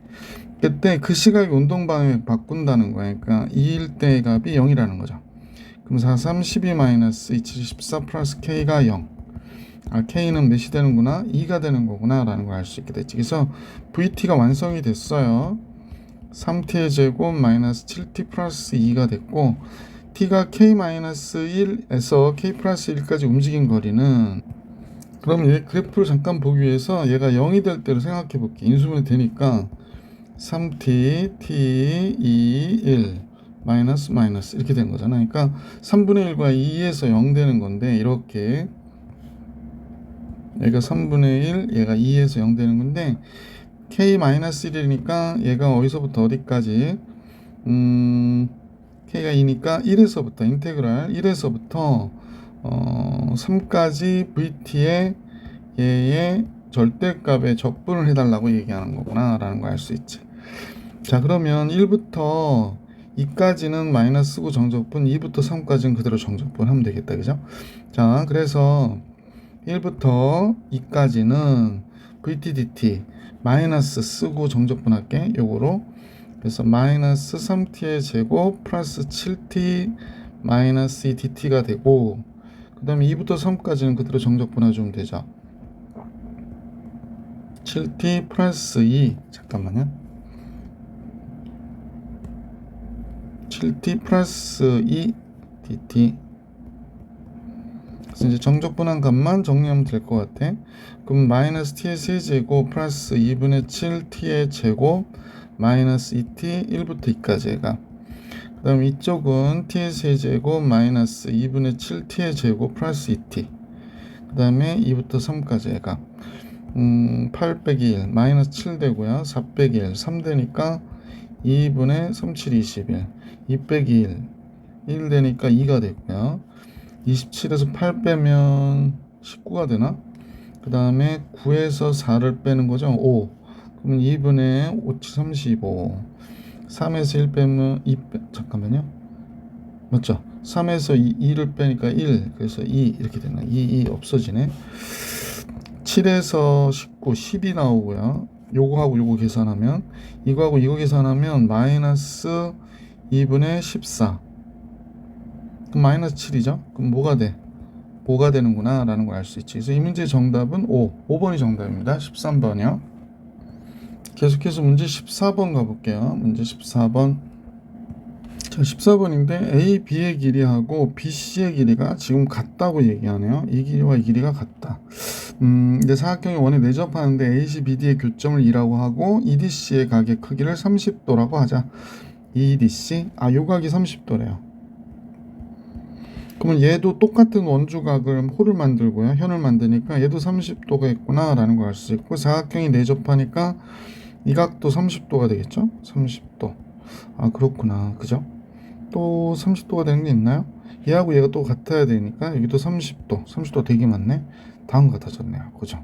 그때 그 시각이 운동 방향을 바꾼다는 거야. 그러니까 2일 때 값이 0이라는 거죠. 그럼 4, 3, 12 마이너스 2, 7, 14 플러스 k가 0. 아, k는 몇이 되는구나? 2가 되는 거구나 라는 걸 알 수 있게 됐지. 그래서 vt가 완성이 됐어요. 3t의 제곱 마이너스 7t 플러스 2가 됐고 t가 k 마이너스 1에서 k 플러스 1까지 움직인 거리는, 그럼 얘 그래프를 잠깐 보기 위해서 얘가 0이 될 때로 생각해 볼게. 인수분해 되니까 3t, t, 2, 1 마이너스 마이너스 이렇게 된 거잖아. 그러니까 3분의 1과 2에서 0 되는 건데 이렇게 얘가 3분의 1 얘가 2에서 0 되는 건데 k 마이너스 1이니까 얘가 어디서부터 어디까지 k가 2니까 1에서부터 인테그랄 1에서부터 3까지 vt의 얘의 절대값의 적분을 해달라고 얘기하는 거구나 라는 걸 알 수 있지. 자, 그러면 1부터 2까지는 마이너스고 정적분, 2부터 3까지는 그대로 정적분 하면 되겠다. 그죠? 자, 그래서 1부터 2까지는 vt dt 마이너스 쓰고 정적분 할게. 요거로. 그래서 마이너스 3t의 제곱 플러스 7t 마이너스 2dt가 되고, 그 다음에 2부터 3까지는 그대로 정적분 해주면 되죠. 7t 플러스 2 잠깐만요. 7t 플러스 2 dt. 그래서 이제 정적분한 값만 정리하면 될 것 같아. 그럼 마이너스 t의 세제곱 플러스 2분의 7t의 제곱 마이너스 2t 1부터 2까지가. 그 다음 이쪽은 t의 세제곱 마이너스 2분의 7t의 제곱 플러스 2t. 그 다음에 2부터 3까지가 8 빼기 1 마이너스 7 되고요. 4 빼기 1 3 되니까 2분의 3, 7, 21 2 빼기 1 되니까 2가 되고요. 27에서 8 빼면 19가 되나? 그 다음에 9에서 4를 빼는 거죠. 5. 그러면 2분의 5, 35. 3에서 1 빼면 2 잠깐만요. 맞죠? 3에서 2를 빼니까 1. 그래서 2 이렇게 되나? 2 없어지네. 7에서 19, 10이 나오고요. 요거하고 요거 계산하면, 이거하고 이거 계산하면 마이너스 2분의 14. 그럼 마이너스 7이죠? 그럼 뭐가 돼? 5가 되는구나 라는 걸 알 수 있지. 그래서 이 문제의 정답은 5번이 정답입니다. 13번이요. 계속해서 문제 14번 가볼게요. 문제 14번. 자, 14번인데 A, B의 길이하고 B, C의 길이가 지금 같다고 얘기하네요. 이 길이와 이 길이가 같다. 근데 사각형이 원에 내접하는데 AC, BD의 교점을 2라고 하고 EDC의 각의 크기를 30도라고 하자. EDC? 아, 요 각이 30도래요. 그러면 얘도 똑같은 원주각을 홀을 만들고요. 현을 만드니까 얘도 30도가 있구나 라는 걸 알 수 있고, 사각형이 내접하니까 이 각도 30도가 되겠죠? 30도. 아, 그렇구나. 그죠? 또 30도가 되는 게 있나요? 얘하고 얘가 또 같아야 되니까 여기도 30도 되게 많네. 다음 같아졌네요. 그죠?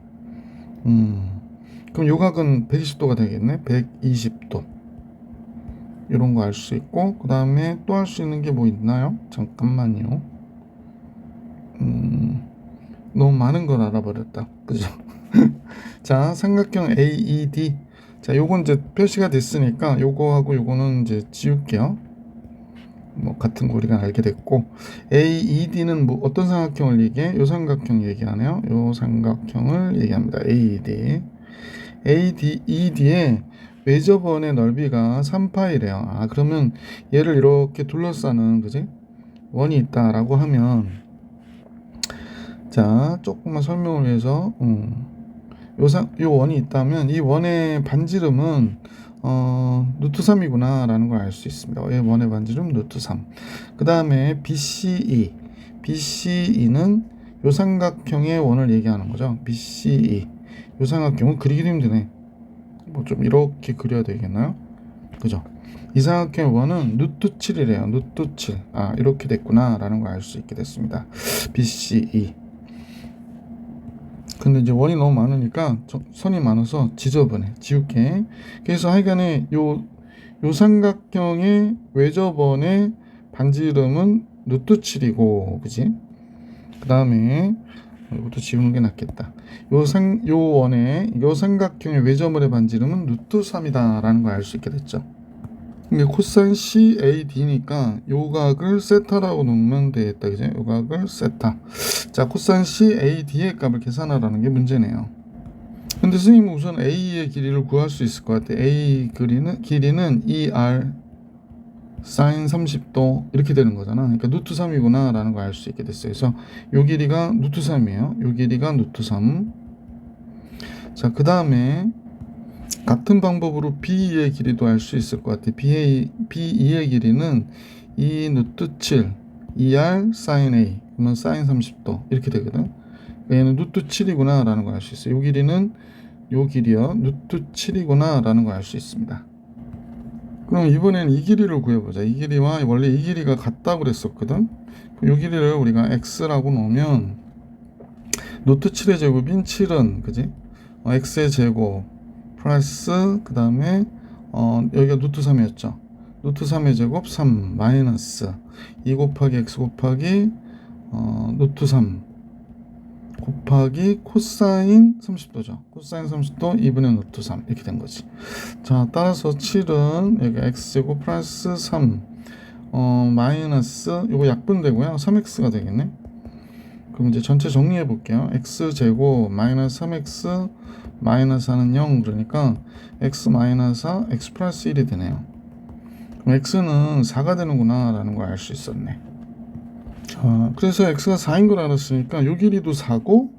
그럼 요 각은 120도가 되겠네. 120도. 이런 거 알 수 있고, 그 다음에 또 할 수 있는 게 뭐 있나요? 잠깐만요. 너무 많은 걸 알아버렸다. 그죠? 자, 삼각형 AED. 자, 요건 이제 표시가 됐으니까 요거하고 요거는 이제 지울게요. 뭐 같은 거 우리가 알게 됐고, AED는 뭐 어떤 삼각형을 얘기해? 요 삼각형 얘기하네요. 요 삼각형을 얘기합니다. AED. ADED의 외접원의 넓이가 3파이래요. 아, 그러면 얘를 이렇게 둘러싸는, 그지? 원이 있다라고 하면, 자, 조금만 설명을 위해서, 요 원이 있다면 이 원의 반지름은 루트 3이구나 라는 걸 알 수 있습니다. 이 원의 반지름 루트 3. 그 다음에 BCE는 요 삼각형의 원을 얘기하는 거죠. BCE. 요 삼각형은 그리기도 힘드네. 뭐 좀 이렇게 그려야 되겠나요? 그죠? 이 삼각형의 원은 루트 7이래요. 루트 7. 아, 이렇게 됐구나 라는 걸 알 수 있게 됐습니다. BCE. 근데 이제 원이 너무 많으니까 선이 많아서 지저분해. 지울게. 그래서 하여간에 요 삼각형의 외접원의 반지름은 루트 7이고, 그지? 그 다음에 이것도 지우는 게 낫겠다. 요 원의 요 삼각형의 외접원의 반지름은 루트 3이다 라는 걸 알 수 있게 됐죠. 이게 코사인 CAD니까 요 각을 세타라고 놓으면 되겠다. 그죠? 요 각을 세타. 자, 코사인 CAD의 값을 계산하라는 게 문제네요. 근데 선생님은 우선 A의 길이를 구할 수 있을 것 같아. A 길이는 2R 사인 30도 이렇게 되는 거잖아. 그러니까 루트 3이구나 라는 걸 알 수 있게 됐어요. 그래서 요 길이가 루트 3이에요. 요 길이가 루트 3. 자, 그 다음에 같은 방법으로 BE의 길이도 알 수 있을 것 같아. BE의 길이는 2 루트 7 2R 사인 A 그러면 사인 30도 이렇게 되거든. 얘는 루트 7이구나 라는 걸 알 수 있어요. 요 길이는 요 길이요 루트 7이구나 라는 걸 알 수 있습니다. 그럼 이번에는 이 길이를 구해보자. 이 길이와 원래 이 길이가 같다고 그랬었거든. 요 길이를 우리가 x라고 놓으면 루트 7의 제곱인 7은 그지? x의 제곱 플러스 그 다음에 여기가 루트 3이었죠. 루트 3의 제곱 3 마이너스 2 곱하기 x 곱하기 루트 3 곱하기 코사인 30도죠. 코사인 30도 2분의 루트 3 이렇게 된 거지. 자, 따라서 7은 여기 x제곱 플러스 3 마이너스 요거 약분되고요. 3x가 되겠네. 그럼 이제 전체 정리해 볼게요. x제곱 마이너스 3x 마이너스 4는 0 그러니까 x 마이너스 4 x 플러스 1이 되네요. 그럼 x는 4가 되는구나 라는 걸 알 수 있었네. 자, 그래서 x가 4인 걸 알았으니까 요 길이도 4고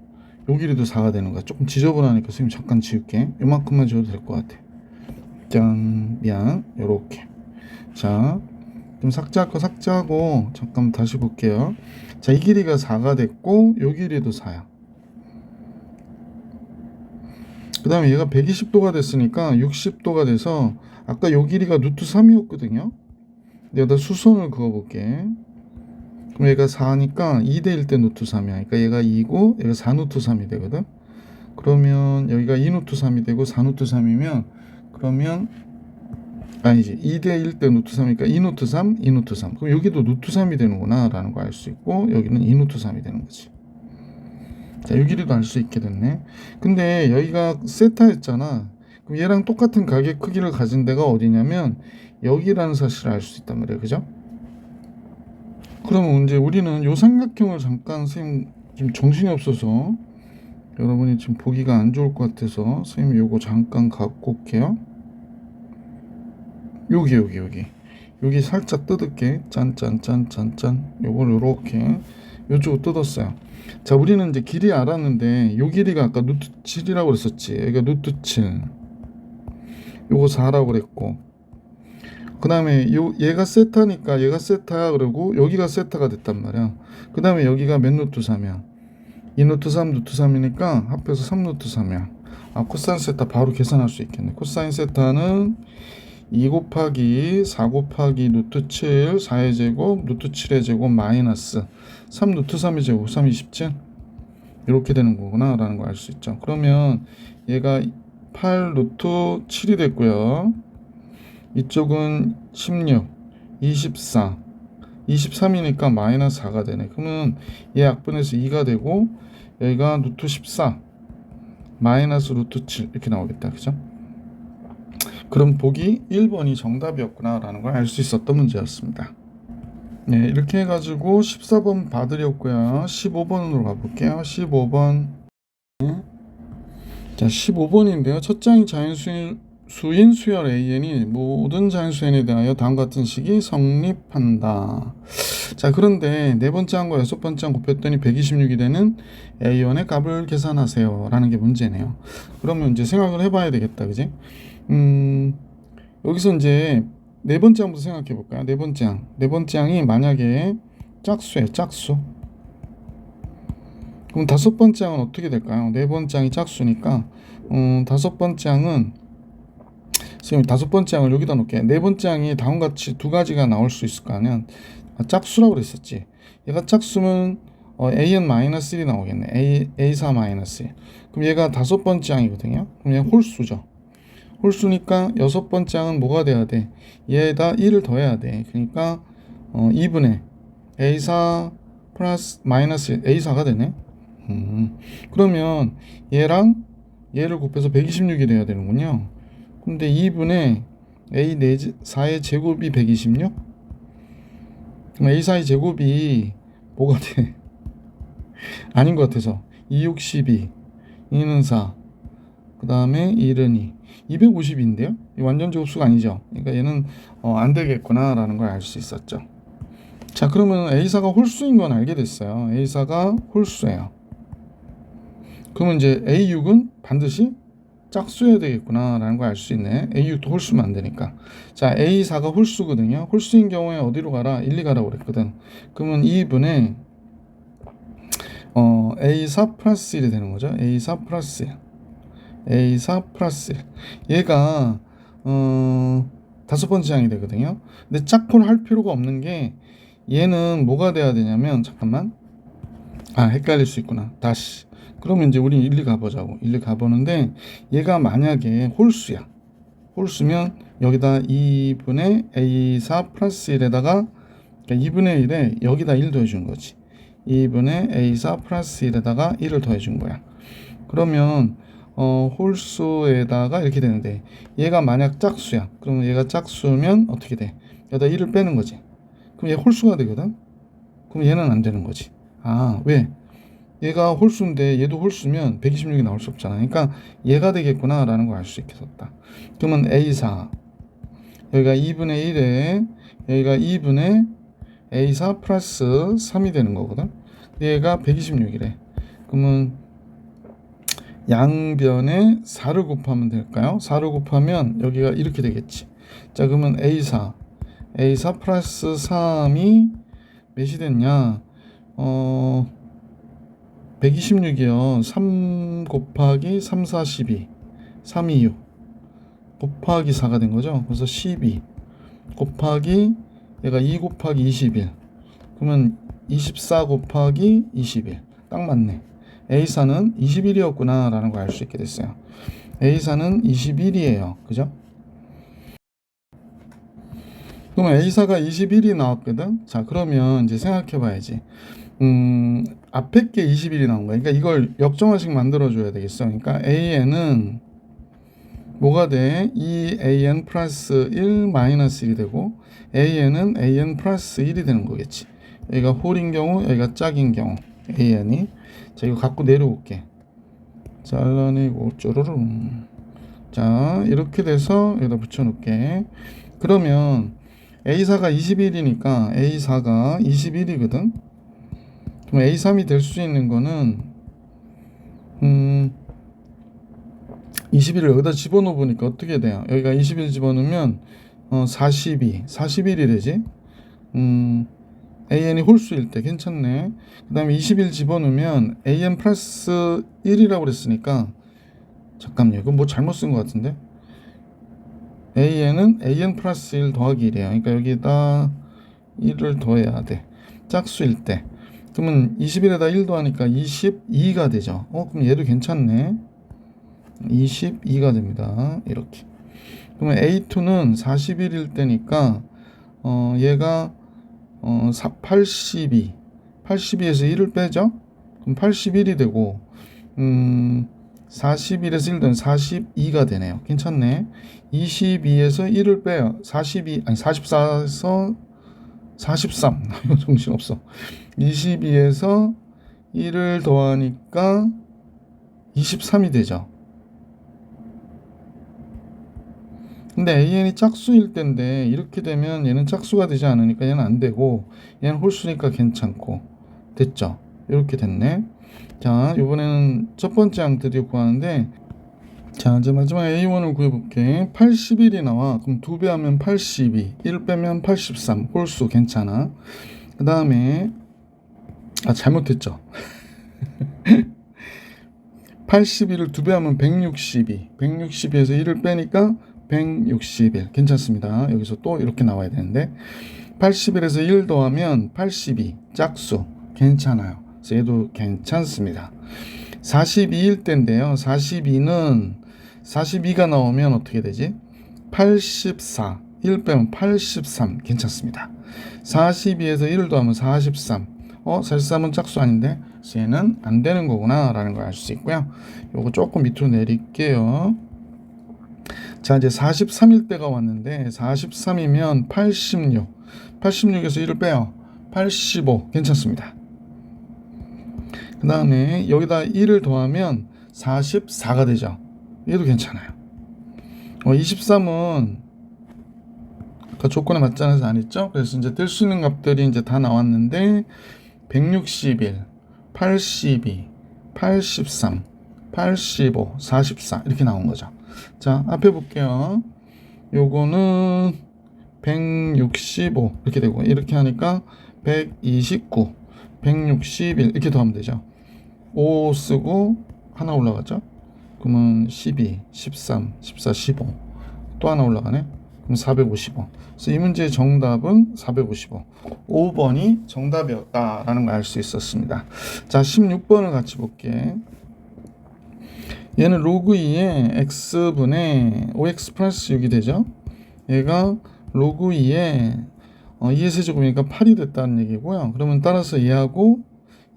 요 길이도 4가 되는 거야. 조금 지저분하니까 선생님 잠깐 지울게. 요만큼만 지워도 될 것 같아. 짠, 미안. 요렇게. 자, 좀 삭제할 거 삭제하고 잠깐 다시 볼게요. 자, 이 길이가 4가 됐고 요 길이도 4야. 그 다음에 얘가 120도가 됐으니까 60도가 돼서 아까 요 길이가 루트 3이었거든요. 여기다 수선을 그어볼게. 그럼 얘가 4니까 2대 1 대 루트 3이야. 그러니까 얘가 2고 얘가 4 루트 3이 되거든. 그러면 여기가 2 루트 3이 되고 4 루트 3이면 그러면 아니지 2대 1 대 루트 3이니까 2 루트 3, 2 루트 3. 그럼 여기도 루트 3이 되는구나 라는 거 알 수 있고 여기는 2 루트 3이 되는 거지. 자, 요 길이도 알 수 있게 됐네. 근데 여기가 세타였잖아. 그럼 얘랑 똑같은 가게 크기를 가진 데가 어디냐면 여기라는 사실을 알 수 있단 말이에요. 그죠? 그러면 이제 우리는 요 삼각형을 잠깐 선생님 지금 정신이 없어서 여러분이 지금 보기가 안 좋을 것 같아서 선생님 요거 잠깐 갖고 올게요. 여기 살짝 뜯을게. 짠짠짠짠짠. 요걸 요렇게 요쪽으로 뜯었어요. 자, 우리는 이제 길이 알았는데 요 길이가 아까 루트 7이라고 그랬었지. 여기가 루트 7 요거 4라고 그랬고 그 다음에 얘가 세타니까 얘가 세타야. 그리고 여기가 세타가 됐단 말이야. 그 다음에 여기가 몇 루트 3이야. 2 루트 3 루트 3이니까 합해서 3 루트 3이야. 아, 코사인 세타 바로 계산할 수 있겠네. 코사인 세타는 2 곱하기 4 곱하기 루트 7 4의 제곱 루트 7의 제곱 마이너스 3 루트 3의 제곱 3 27 이렇게 되는 거구나 라는 걸 알 수 있죠. 그러면 얘가 8 루트 7이 됐고요. 이쪽은 16, 24, 23이니까 마이너스 4가 되네. 그러면 얘 약분해서 2가 되고 여기가 루트 14 마이너스 루트 7 이렇게 나오겠다. 그죠? 그럼 보기 1번이 정답이었구나 라는 걸 알 수 있었던 문제였습니다. 네, 이렇게 해가지고 14번 봐드렸고요. 15번으로 가볼게요. 15번. 자, 15번인데요. 첫 장이 자연수인 수열 AN이 모든 자연수 n에 대하여 다음과 같은 식이 성립한다. 자, 그런데 네 번째 항과 여섯 번째 항 곱했더니 126이 되는 A1의 값을 계산하세요 라는 게 문제네요. 그러면 이제 생각을 해봐야 되겠다. 그지? 여기서 이제 네 번째 항부터 생각해 볼까요? 네 번째 항. 네 번째 항이 만약에 짝수예요. 짝수. 그럼 다섯 번째 항은 어떻게 될까요? 네 번째 항이 짝수니까 다섯 번째 항은 지금 다섯 번째 항을 여기다 놓을게. 네 번째 항이 다음같이 두 가지가 나올 수 있을 거 아니야. 짝수라고 그랬었지. 얘가 짝수면 AN-1이 나오겠네. A4-1. 그럼 얘가 다섯 번째 항이거든요. 그럼 얘 홀수죠. 홀수니까 여섯 번째 항은 뭐가 돼야 돼? 얘에다 1을 더해야 돼. 그러니까 2분의 A4 플러스 마이너스 A4가 되네. 그러면 얘랑 얘를 곱해서 126이 돼야 되는군요. 근데 2분의 A4의 제곱이 126? 그럼 A4의 제곱이 뭐가 돼? 아닌 것 같아서 2, 6, 12 2는 4 그 다음에 1은 2 250인데요? 완전 제곱수가 아니죠. 그러니까 얘는 안 되겠구나 라는 걸 알 수 있었죠. 자, 그러면 A4가 홀수인 건 알게 됐어요. A4가 홀수예요. 그러면 이제 A6은 반드시 짝수여야 되겠구나 라는 걸 알 수 있네. A6도 홀수면 안 되니까. 자, A4가 홀수거든요. 홀수인 경우에 어디로 가라? 1, 2 가라고 그랬거든. 그러면 2분의 A4 플러스 1이 되는 거죠. A4 플러스 1. A4 플러스 1. 얘가 다섯 번째 항이 되거든요. 근데 짝꿍을 할 필요가 없는 게 얘는 뭐가 돼야 되냐면 잠깐만. 헷갈릴 수 있구나. 다시. 그러면 이제 우리 1, 2 가보자고. 1, 2 가보는데 얘가 만약에 홀수야. 홀수면 여기다 2분의 A4 플러스 1에다가 그러니까 2분의 1에 여기다 1 더해준 거지. 2분의 A4 플러스 1에다가 1을 더해준 거야. 그러면 홀수에다가 이렇게 되는데 얘가 만약 짝수야. 그러면 얘가 짝수면 어떻게 돼? 여기다 1을 빼는 거지. 그럼 얘 홀수가 되거든. 그럼 얘는 안 되는 거지. 왜? 얘가 홀수인데 얘도 홀수면 126이 나올 수 없잖아. 그러니까 얘가 되겠구나 라는 걸 알 수 있겠다. 그러면 A4 여기가 2분의 1에 여기가 2분의 A4 플러스 3이 되는 거거든. 얘가 126이래. 그러면 양변에 4를 곱하면 될까요? 4를 곱하면 여기가 이렇게 되겠지. 자, 그러면 A4 플러스 3이 몇이 됐냐? 126이요. 3 곱하기 3, 4, 12 3, 2, 6 곱하기 4가 된 거죠. 그래서 12 곱하기 얘가 2 곱하기 21 그러면 24 곱하기 21 딱 맞네. A4는 21이었구나 라는 걸 알 수 있게 됐어요. A4는 21이에요. 그죠? 그러면 A4가 21이 나왔거든. 자, 그러면 이제 생각해 봐야지. 앞에 게 21이 나온 거야. 그러니까 이걸 역정화식 만들어 줘야 되겠어. 그러니까 AN은 뭐가 돼? 2AN 플러스 1 마이너스 1이 되고 AN은 AN 플러스 1이 되는 거겠지. 여기가 홀인 경우 여기가 짝인 경우 AN이. 자, 이거 갖고 내려올게. 잘라내고 쪼르릉. 자, 이렇게 돼서 여기다 붙여놓을게. 그러면 A4가 21이니까 A4가 21이거든. 그럼 A3이 될 수 있는 거는 21을 여기다 집어넣어보니까 어떻게 돼요? 여기가 21 집어넣으면 41이 되지. AN이 홀수일 때 괜찮네. 그 다음에 21 집어넣으면 AN 플러스 1이라고 그랬으니까 잠깐만요. 이거 뭐 잘못 쓴 것 같은데. AN은 AN 플러스 1 더하기 1이에요. 그러니까 여기다 1을 더해야 돼. 짝수일 때. 그러면 21에다 1 더하니까 22가 되죠. 그럼 얘도 괜찮네. 22가 됩니다. 이렇게. 그러면 A2는 41일 때니까 얘가 82에서 1을 빼죠. 그럼 81이 되고 41에서 1 되면 42가 되네요. 괜찮네. 22에서 1을 빼요. 44에서 43. 정신없어. 22에서 1을 더하니까 23이 되죠. 근데 AN이 짝수일 때인데 이렇게 되면 얘는 짝수가 되지 않으니까 얘는 안 되고 얘는 홀수니까 괜찮고 됐죠. 이렇게 됐네. 자, 이번에는 첫 번째 항들이 구하는데, 자, 이제 마지막 A1을 구해볼게. 81이 나와. 그럼 2배 하면 82, 1 빼면 83. 홀수 괜찮아. 그 다음에 잘못했죠. 81을 2배 하면 162, 162에서 1을 빼니까 161. 괜찮습니다. 여기서 또 이렇게 나와야 되는데 81에서 1 더하면 82. 짝수 괜찮아요. 그래서 얘도 괜찮습니다. 42일 때인데요. 42가 나오면 어떻게 되지? 84. 1 빼면 83. 괜찮습니다. 42에서 1을 더하면 43. 43은 짝수 아닌데 얘는 안 되는 거구나 라는 걸 알 수 있고요. 요거 조금 밑으로 내릴게요. 자, 이제 43일 때가 왔는데 43이면 86. 86에서 1을 빼요. 85. 괜찮습니다. 그 다음에 여기다 1을 더하면 44가 되죠. 얘도 괜찮아요. 23은 아까 조건에 맞지 않아서 안 했죠. 그래서 이제 뜰 수 있는 값들이 이제 다 나왔는데 161, 82, 83, 85, 44 이렇게 나온 거죠. 자, 앞에 볼게요. 요거는 165 이렇게 되고 이렇게 하니까 129, 161 이렇게 더하면 되죠. 5 쓰고 하나 올라가죠. 그러면 12, 13, 14, 15 또 하나 올라가네. 그럼 455. 그래서 이 문제의 정답은 455. 5번이 정답이었다라는 걸 알 수 있었습니다. 자, 16번을 같이 볼게. 얘는 로그 2에 x분의 5x 플러스 6이 되죠. 얘가 로그 2에 2의 세제곱이니까 8이 됐다는 얘기고요. 그러면 따라서 얘하고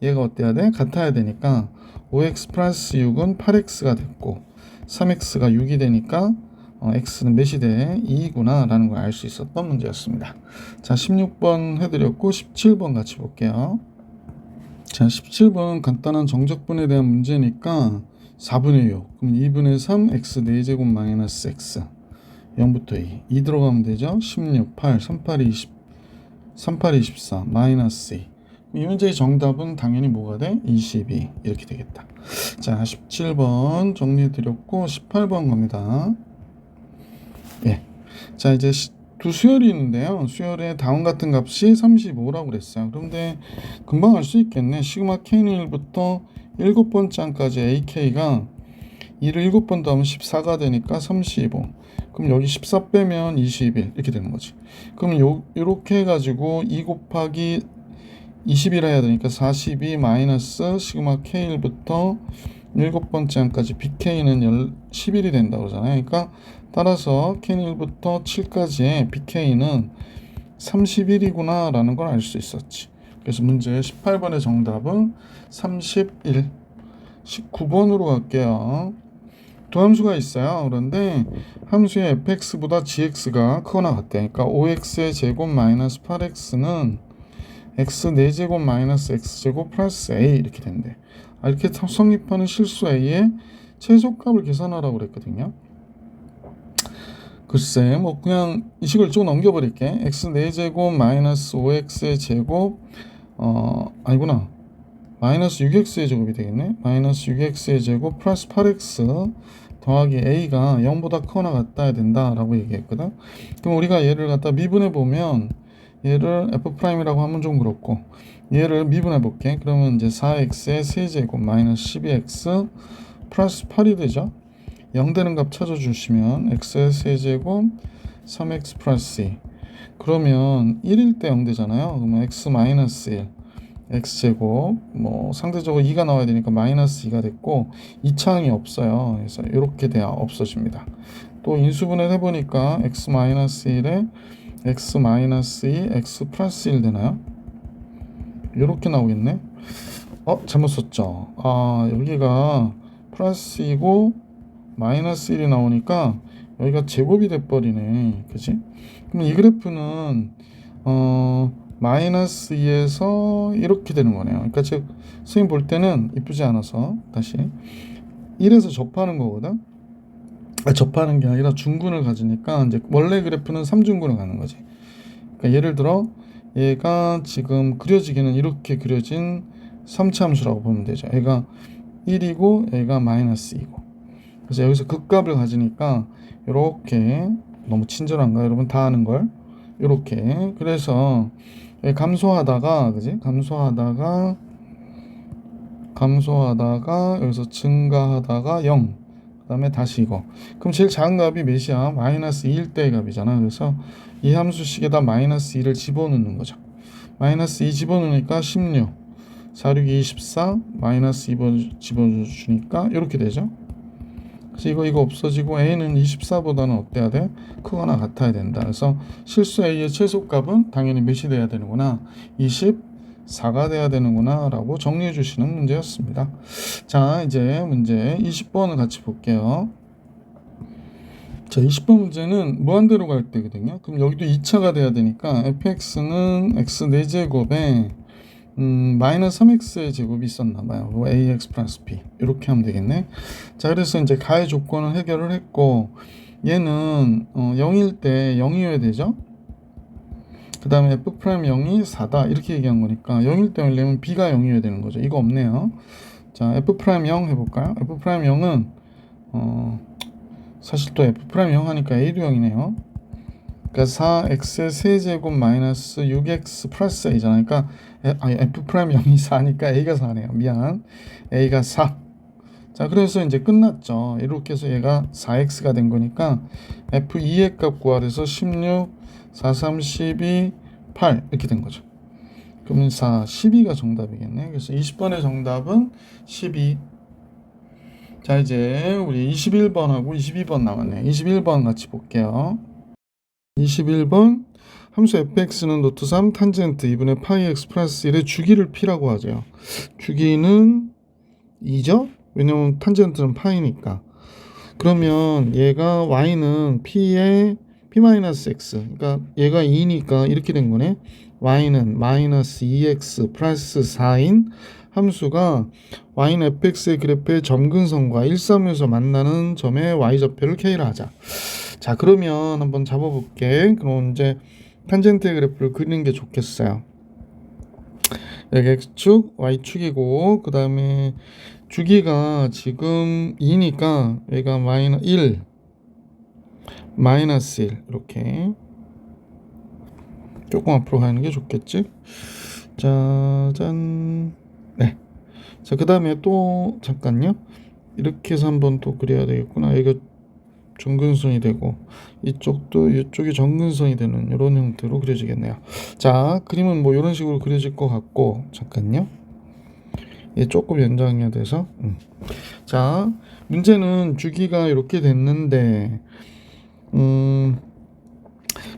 얘가 어때야 돼? 같아야 되니까 5x 플러스 6은 8x가 됐고 3x가 6이 되니까 x는 몇이 돼? 2구나 라는 걸 알 수 있었던 문제였습니다. 자, 16번 해드렸고 17번 같이 볼게요. 자, 17번 간단한 정적분에 대한 문제니까 4분의 6 그럼 2분의 3 x 4제곱 마이너스 x 0부터 2 들어가면 되죠. 16, 8, 38, 20 38, 24 마이너스 2. 이 문제의 정답은 당연히 뭐가 돼? 22 이렇게 되겠다. 자, 17번 정리해드렸고 18번 갑니다. 예. 자, 이제 두 수열이 있는데요. 수열의 다음 같은 값이 35라고 그랬어요. 그런데 금방 알 수 있겠네. 시그마 K는 1부터 7번째 항까지 AK가 2를 7번 더하면 14가 되니까 35. 그럼 여기 14 빼면 21 이렇게 되는 거지. 그럼 요렇게 해가지고 2 곱하기 20이라 해야 되니까 42 마이너스 시그마 K1부터 7번째 항까지 BK는 11이 된다고 그러잖아요. 그러니까 따라서 K1부터 7까지의 BK는 31이구나 라는 걸 알 수 있었지. 그래서 문제 18번의 정답은 31. 19번으로 갈게요. 두 함수가 있어요. 그런데 함수의 fx보다 gx가 크거나 같대. 그러니까 5x의 제곱 마이너스 8x는 x 4제곱 마이너스 x제곱 플러스 a 이렇게 된대. 이렇게 성립하는 실수 a의 최소값을 계산하라고 그랬거든요. 글쎄 뭐 그냥 이 식을 쭉 넘겨버릴게. x 4제곱 마이너스 5x의 제곱 아니구나. 마이너스 6x의 제곱이 되겠네. 마이너스 6x의 제곱 플러스 8x 더하기 a가 0보다 크거나 같아야 된다라고 얘기했거든. 그럼 우리가 얘를 갖다 미분해 보면 얘를 f'이라고 하면 좀 그렇고 얘를 미분해 볼게. 그러면 이제 4x의 세제곱 마이너스 12x 플러스 8이 되죠. 0 되는 값 찾아주시면 x의 세제곱 3x 플러스 2 그러면 1일 때 0 되잖아요. 그러면 x 마이너스 1 x제곱 뭐 상대적으로 2가 나와야 되니까 마이너스 2가 됐고 2차항이 없어요. 그래서 이렇게 돼야 없어집니다. 또 인수분해 해보니까 x 마이너스 1에 x 마이너스 2 x 플러스 1 되나요? 이렇게 나오겠네. 잘못 썼죠. 여기가 플러스 2고 마이너스 1이 나오니까 여기가 제곱이 돼버리네. 그치? 그럼 이 그래프는 마이너스 2에서 이렇게 되는 거네요. 그러니까 즉 선생님 볼 때는 이쁘지 않아서 다시 1에서 접하는 거거든. 접하는 게 아니라 중근을 가지니까 이제 원래 그래프는 3중근을 가는 거지. 그러니까 예를 들어 얘가 지금 그려지기는 이렇게 그려진 3차 함수라고 보면 되죠. 얘가 1이고 얘가 마이너스 2고. 그래서 여기서 극값을 가지니까 이렇게 너무 친절한가 여러분 다 아는 걸 이렇게 그래서 감소하다가 그지 감소하다가 여기서 증가하다가 0 그다음에 다시 이거 그럼 제일 작은 값이 몇이야? 마이너스 2일 때의 값이잖아. 그래서 이 함수식에다 마이너스 2를 집어넣는 거죠. 마이너스 2 집어넣으니까 16 4, 6, 24 마이너스 2 집어주니까 이렇게 되죠. 그래서 이거 없어지고 a는 24보다는 어때야 돼? 크거나 같아야 된다. 그래서 실수 a의 최소값은 당연히 몇이 돼야 되는구나? 24가 돼야 되는구나 라고 정리해 주시는 문제였습니다. 자, 이제 문제 20번을 같이 볼게요. 자, 20번 문제는 무한대로 갈 때거든요. 그럼 여기도 2차가 돼야 되니까 fx는 x 4제곱에 마이너스 3x의 제곱이 있었나 봐요. ax 플러스 b 이렇게 하면 되겠네. 자, 그래서 이제 가의 조건을 해결을 했고 얘는 0일 때 0이어야 되죠. 그 다음에 f'0이 4다 이렇게 얘기한 거니까 0일 때 하려면 b가 0이어야 되는 거죠. 이거 없네요. 자, f'0 해볼까요? f'0은 사실 또 f'0 하니까 a도 0이네요. 그러니까 4x의 세제곱 마이너스 6x 플러스 a잖아. 그러니까 f'0이 4니까 a가 4네요. 미안. a가 4. 자, 그래서 이제 끝났죠. 이렇게 해서 얘가 4x가 된 거니까 f2의 값 구하래서 16, 4, 3, 12, 8 이렇게 된 거죠. 그러면 4, 12가 정답이겠네. 그래서 20번의 정답은 12. 자, 이제 우리 21번하고 22번 나왔네. 21번 같이 볼게요. 21번 함수 fx는 노트 3 탄젠트 2분의 파이 x 플러스 1의 주기를 p라고 하죠. 주기는 2죠? 왜냐면 탄젠트는 파이니까. 그러면 얘가 y는 p의 p-x 그러니까 얘가 2니까 이렇게 된 거네. y는 마이너스 2x 플러스 4인 함수가 y는 fx의 그래프의 점근선과 1, 3에서 만나는 점의 y좌표를 k라 하자. 자, 그러면 한번 잡아볼게. 그럼 이제 탄젠트의 그래프를 그리는 게 좋겠어요. 여기 x축, y축이고 그 다음에 주기가 지금 2니까 얘가 마이너스 1 이렇게 조금 앞으로 가는 게 좋겠지. 짜잔. 네. 자, 그 다음에 또 잠깐요. 이렇게 해서 한번 또 그려야 되겠구나. 이거 정근선이 되고 이쪽도 이쪽이 정근선이 되는 이런 형태로 그려지겠네요. 자, 그림은 뭐 이런 식으로 그려질 것 같고 잠깐요. 얘 조금 연장해야 돼서 자, 문제는 주기가 이렇게 됐는데 그럼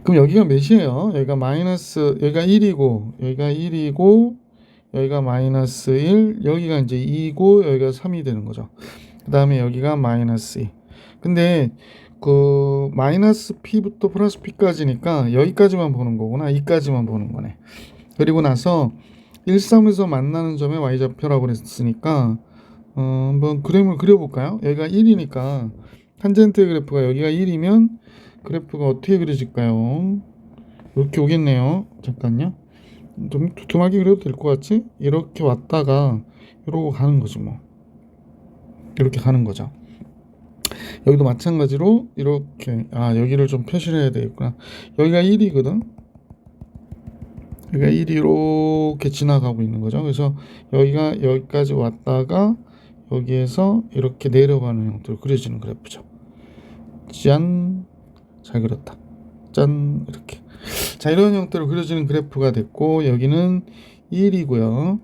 여기가 몇이에요? 여기가 마이너스 여기가 1이고 여기가 1이고 여기가 마이너스 1 여기가 이제 2고 여기가 3이 되는 거죠. 그 다음에 여기가 마이너스 2 근데 그 마이너스 p부터 플러스 p까지니까 여기까지만 보는 거구나. 이까지만 보는 거네. 그리고 나서 1, 3에서 만나는 점의 y좌표라고 그랬으니까 한번 그림을 그려볼까요? 여기가 1이니까 탄젠트 그래프가 여기가 1이면 그래프가 어떻게 그려질까요? 이렇게 오겠네요. 잠깐요. 좀 두툼하게 그려도 될 것 같지? 이렇게 왔다가 이러고 가는 거지 뭐. 이렇게 가는 거죠. 여기도 마찬가지로 이렇게 여기를 좀 표시를 해야 되겠구나. 여기가 1이거든. 여기가 1이 이렇게 지나가고 있는 거죠. 그래서 여기가 여기까지 왔다가 여기에서 이렇게 내려가는 형태로 그려지는 그래프죠. 짠. 잘 그렸다. 짠. 이렇게. 자, 이런 형태로 그려지는 그래프가 됐고 여기는 1이고요.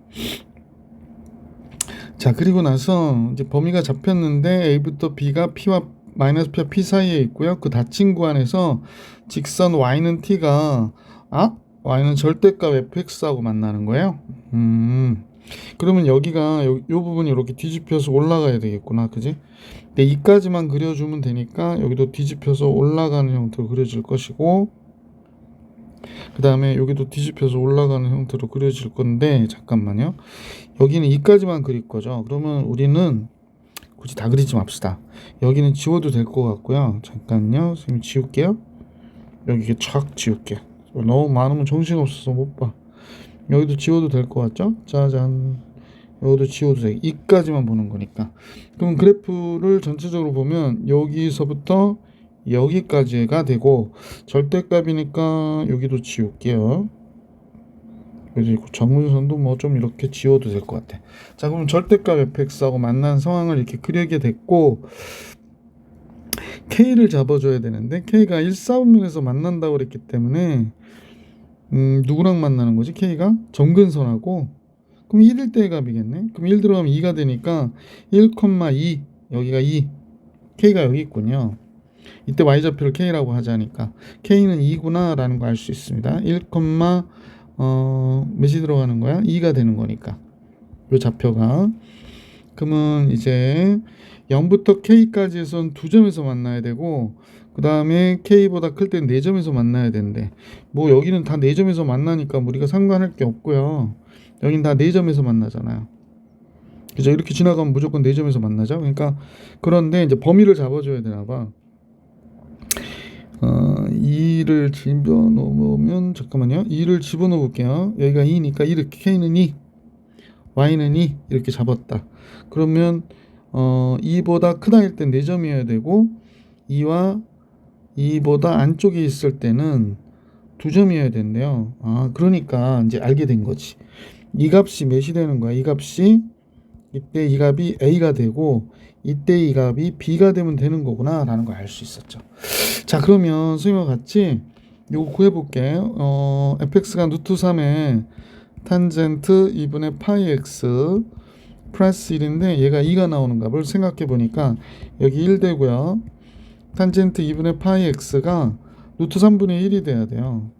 자, 그리고 나서 이제 범위가 잡혔는데 A부터 B가 P와 마이너스 P와 P 사이에 있고요. 그 닫힌 구간에서 직선 Y는 T가 Y는 절대값 fx하고 만나는 거예요. 그러면 여기가 요 부분이 이렇게 뒤집혀서 올라가야 되겠구나, 그지? 근데 이까지만 그려주면 되니까 여기도 뒤집혀서 올라가는 형태로 그려질 것이고, 그 다음에 여기도 뒤집혀서 올라가는 형태로 그려질 건데, 잠깐만요. 여기는 이까지만 그릴 거죠. 그러면 우리는 굳이 다 그리지 맙시다. 여기는 지워도 될 것 같고요. 잠깐요. 선생님 지울게요. 여기 촥 지울게. 너무 많으면 정신없어서 못 봐. 여기도 지워도 될 것 같죠? 짜잔. 여기도 지워도 돼. 이까지만 보는 거니까. 그럼 그래프를 전체적으로 보면 여기서부터 여기까지가 되고, 절대값이니까 여기도 지울게요. 그리고 정문선도 뭐 좀 이렇게 지워도 될 것 같아. 자, 그럼 절대값 fx하고 만난 상황을 이렇게 그리게 됐고, k를 잡아줘야 되는데 k가 1, 4분면에서 만난다고 그랬기 때문에 누구랑 만나는 거지? k가 점근선하고. 그럼 1일 때의 값이겠네. 그럼 1 들어가면 2가 되니까 1,2 여기가 2, k가 여기 있군요. 이때 y좌표를 k라고 하자니까 k는 2구나 라는 거 알 수 있습니다. 1, 몇이 들어가는 거야? 2가 되는 거니까 요 좌표가. 그러면 이제 0부터 k까지에선 두 점에서 만나야 되고, 그 다음에 k보다 클 땐 4점에서 만나야 되는데, 뭐 여기는 다 4점에서 만나니까 우리가 상관할 게 없고요. 여긴 다 4점에서 만나잖아요. 그죠? 이렇게 지나가면 무조건 4점에서 만나죠. 그러니까 그런데 이제 범위를 잡아줘야 되나봐. 2를 집어넣으면, 잠깐만요. 2를 집어넣어 볼게요. 여기가 2니까 이렇게 k는 2, y는 2 이렇게 잡았다. 그러면 2보다 크다 할 땐 4점이어야 되고, 2와 2보다 안쪽에 있을 때는 2점이어야 된대요. 그러니까 이제 알게 된 거지. 이 값이 몇이 되는 거야? 이 값이 이때 이 값이 a가 되고 이때 이 값이 b가 되면 되는 거구나 라는 걸 알 수 있었죠. 자, 그러면 선생님과 같이 요거 구해볼게. fx가 루트 3에 탄젠트 2분의 파이 x 플러스 1인데 얘가 2가 나오는 값을 생각해 보니까 여기 1 되고요. 탄젠트 2분의 파이 x가 루트 3분의 1이 돼야 돼요.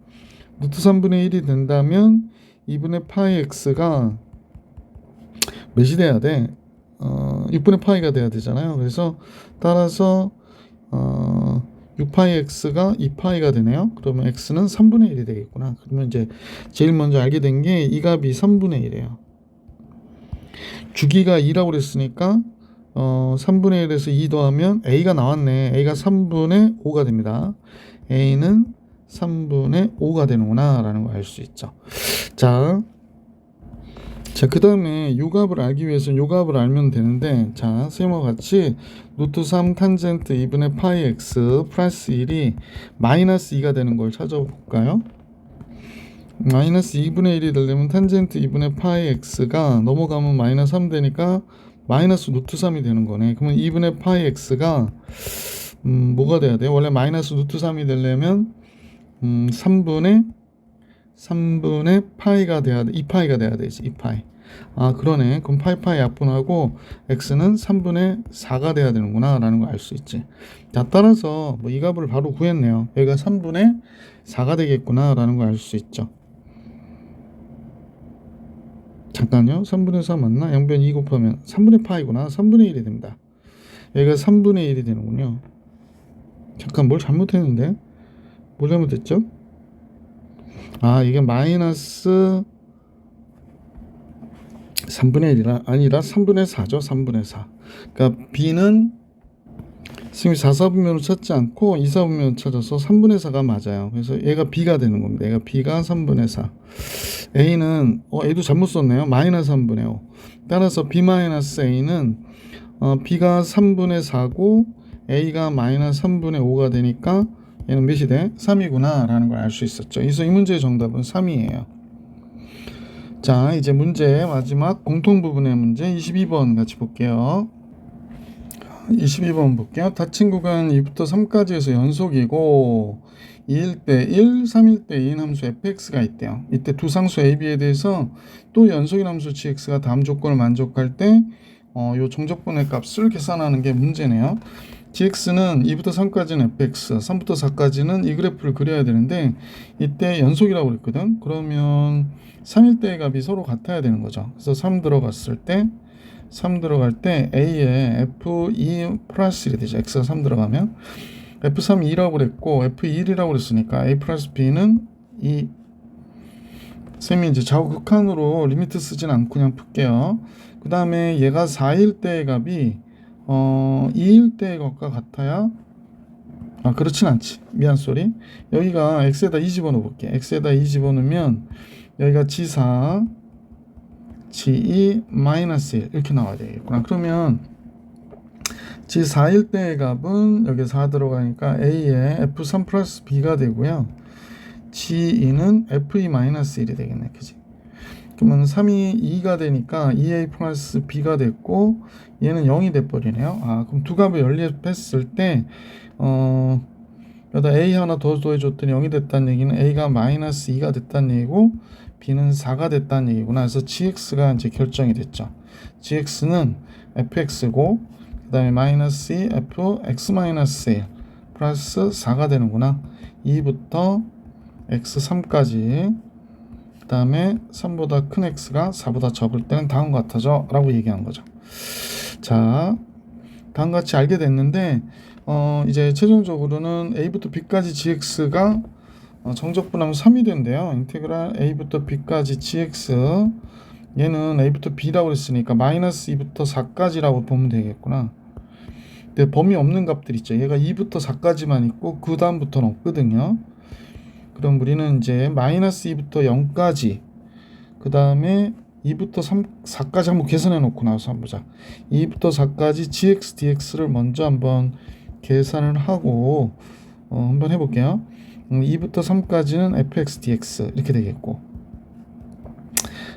루트 3분의 1이 된다면 2분의 파이 x가 몇이 돼야 돼? 6분의 파이가 돼야 되잖아요. 그래서 따라서 6파이 x가 2파이가 되네요. 그러면 x는 3분의 1이 되겠구나. 그러면 이제 제일 먼저 알게 된 게 이 값이 3분의 1이에요. 주기가 2라고 그랬으니까 3분의 1에서 2 더하면 a가 나왔네. a가 3분의 5가 됩니다. a는 3분의 5가 되는구나 라는 걸 알 수 있죠. 자, 그 다음에 요 값을 알기 위해서는 요 값을 알면 되는데, 자, 선생님과 같이 루트 3 탄젠트 2분의 파이 x 플러스 1이 마이너스 2가 되는 걸 찾아볼까요? 마이너스 2분의 1이 되려면 탄젠트 2분의 파이 x가 넘어가면 마이너스 3 되니까 마이너스 루트 3이 되는 거네. 그러면 2분의 파이 x가 뭐가 돼야 돼요? 원래 마이너스 루트 3이 되려면 3분의 파이가 돼야 돼. 2파이가 돼야 되지. 2파이. 그러네. 그럼 파이 약분하고 x는 3분의 4가 돼야 되는구나 라는 걸 알 수 있지. 자, 따라서 뭐 이 값을 바로 구했네요. 여기가 3분의 4가 되겠구나 라는 걸 알 수 있죠. 잠깐요. 3분의 4 맞나? 양변 2 곱하면 3분의 파이구나. 3분의 1이 됩니다. 여기가 3분의 1이 되는군요. 잠깐 뭘 잘못했는데? 뭘 잘못했죠? 이게 마이너스 3분의 1이 아니라 3분의 4죠. 3분의 4. 그러니까 b는 지금 4, 4분면으로 찾지 않고 2, 4분면으로 찾아서 3분의 4가 맞아요. 그래서 얘가 b가 되는 겁니다. 얘가 b가 3분의 4. a는 얘도 잘못 썼네요. 마이너스 3분의 5. 따라서 b 마이너스 a는 b가 3분의 4고 a가 마이너스 3분의 5가 되니까 얘는 몇이 돼? 3이구나 라는 걸 알 수 있었죠. 그래서 이 문제의 정답은 3이에요. 자, 이제 문제 마지막 공통 부분의 문제 22번 같이 볼게요. 22번 볼게요. 닫힌 구간 2부터 3까지에서 연속이고 2일 때 1, 3일 때 2인 함수 fx가 있대요. 이때 두 상수 a, b에 대해서 또 연속인 함수 gx가 다음 조건을 만족할 때 요 정적분의 값을 계산하는 게 문제네요. gx는 2부터 3까지는 fx, 3부터 4까지는 이 그래프를 그려야 되는데 이때 연속이라고 그랬거든. 그러면 3일 때의 값이 서로 같아야 되는 거죠. 그래서 3 들어갈 때 a에 f2 플러스 1이 되죠. x가 3 들어가면 f3 2라고 그랬고 f2 1이라고 그랬으니까 a 플러스 b는 2. 쌤이 이제 좌우 극한으로 리미트 쓰진 않고 그냥 풀게요. 그 다음에 얘가 4일 때의 값이 2일 때의 것과 같아야 그렇진 않지. 미안 소리. 여기가 x에다 2 집어넣어 볼게. x에다 2 집어넣으면 여기가 g4 g2 마이너스 1 이렇게 나와야 되겠구나. 그러면 g4일 때의 값은 여기 4 들어가니까 a에 f3 플러스 b가 되고요. g2는 f2 마이너스 1이 되겠네. 그지? 그러면 3이 2가 되니까 2a 플러스 b가 됐고 얘는 0이 돼버리네요. 그럼 두 값을 연립했을 때 여기다 a 하나 더 더해줬더니 0이 됐다는 얘기는 a가 마이너스 2가 됐다는 얘기고 b는 4가 됐다는 얘기구나. 그래서 gx가 이제 결정이 됐죠. gx는 fx고 그 다음에 마이너스 2 fx 마이너스 1 플러스 4가 되는구나. 2부터 x3까지 그 다음에 3보다 큰 x가 4보다 적을 때는 다음과 같아져 라고 얘기한 거죠. 자, 다음같이 알게 됐는데 이제 최종적으로는 a부터 b까지 gx가 정적분하면 3이 된대요. 인테그랄 a부터 b까지 gx 얘는 a부터 b라고 했으니까 마이너스 2부터 4까지라고 보면 되겠구나. 근데 범위 없는 값들 있죠. 얘가 2부터 4까지만 있고 그 다음부터는 없거든요. 그럼 우리는 이제 마이너스 2부터 0까지 그 다음에 2부터 4까지 한번 계산해 놓고 나서 한번 보자. 2부터 4까지 gx dx를 먼저 한번 계산을 하고 한번 해볼게요. 2부터 3까지는 fx dx 이렇게 되겠고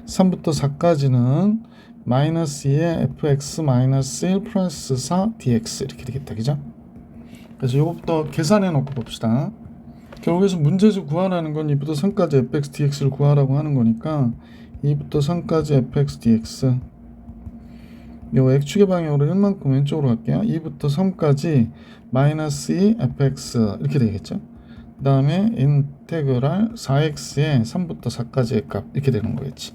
3부터 4까지는 마이너스 2에 fx 마이너스 1 플러스 4 dx 이렇게 되겠다. 그죠? 그래서 이것부터 계산해 놓고 봅시다. 결국에서 문제에서 구하라는 건 2부터 3까지 fx dx를 구하라고 하는 거니까 2부터 3까지 fx dx 요 x축의 방향으로 1만큼 왼쪽으로 갈게요. 2부터 3까지 마이너스 2 fx 이렇게 되겠죠. 그 다음에 인테그랄 4x에 3부터 4까지의 값 이렇게 되는 거겠지.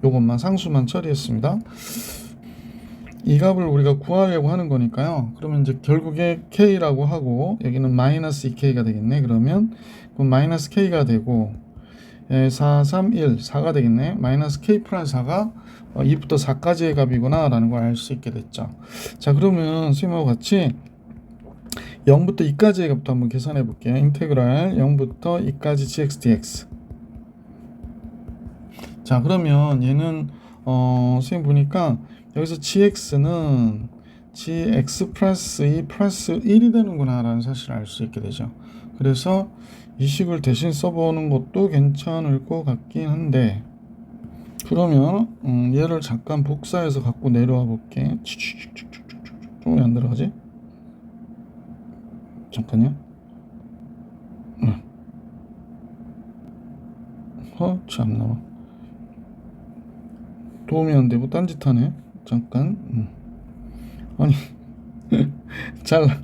요것만 상수만 처리했습니다. 이 값을 우리가 구하려고 하는 거니까요. 그러면 이제 결국에 k라고 하고 여기는 마이너스 2k가 되겠네. 그럼 마이너스 k가 되고 4, 3, 1, 4가 되겠네. 마이너스 k 플러스 4가 2부터 4까지의 값이구나 라는 걸 알 수 있게 됐죠. 자, 그러면 선생님하고 같이 0부터 2까지의 값도 한번 계산해 볼게요. 인테그랄 0부터 2까지 gx dx. 자, 그러면 얘는 선생님 보니까 여기서 gx는 gx 플러스 2 플러스 1이 되는구나 라는 사실을 알 수 있게 되죠. 그래서 이 식을 대신 써보는 것도 괜찮을 것 같긴 한데 그러면 얘를 잠깐 복사해서 갖고 내려와 볼게. 왜 안 들어가지? 잠깐요. 참 나와. 도움이 안 되고 딴짓하네. 잠깐. 아니 잘라.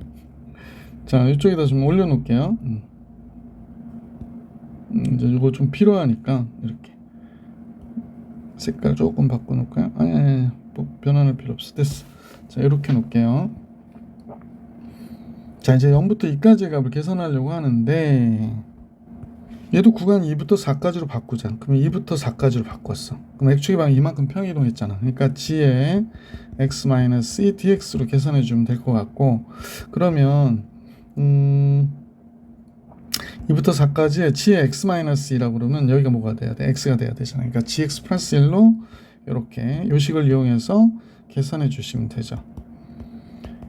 자, 이쪽에다 좀 올려놓을게요. 이제 이거 좀 필요하니까 이렇게 색깔 조금 바꿔놓을까요? 아니 뭐 변환할 필요 없어. 됐어. 자, 이렇게 놓을게요. 자, 이제 0부터 2까지의 값을 계산하려고 하는데 얘도 구간 2부터 4까지로 바꾸자. 그럼 2부터 4까지로 바꿨어. 그럼 x축의 방향 이만큼 평이동했잖아. 그러니까 g의 x-e dx로 계산해 주면 될 것 같고 그러면 2부터 4까지의 g의 x-2라고 그러면 여기가 뭐가 돼야 돼? x가 돼야 되잖아. 그러니까 gx 플러스 1로 이렇게 요식을 이용해서 계산해 주시면 되죠.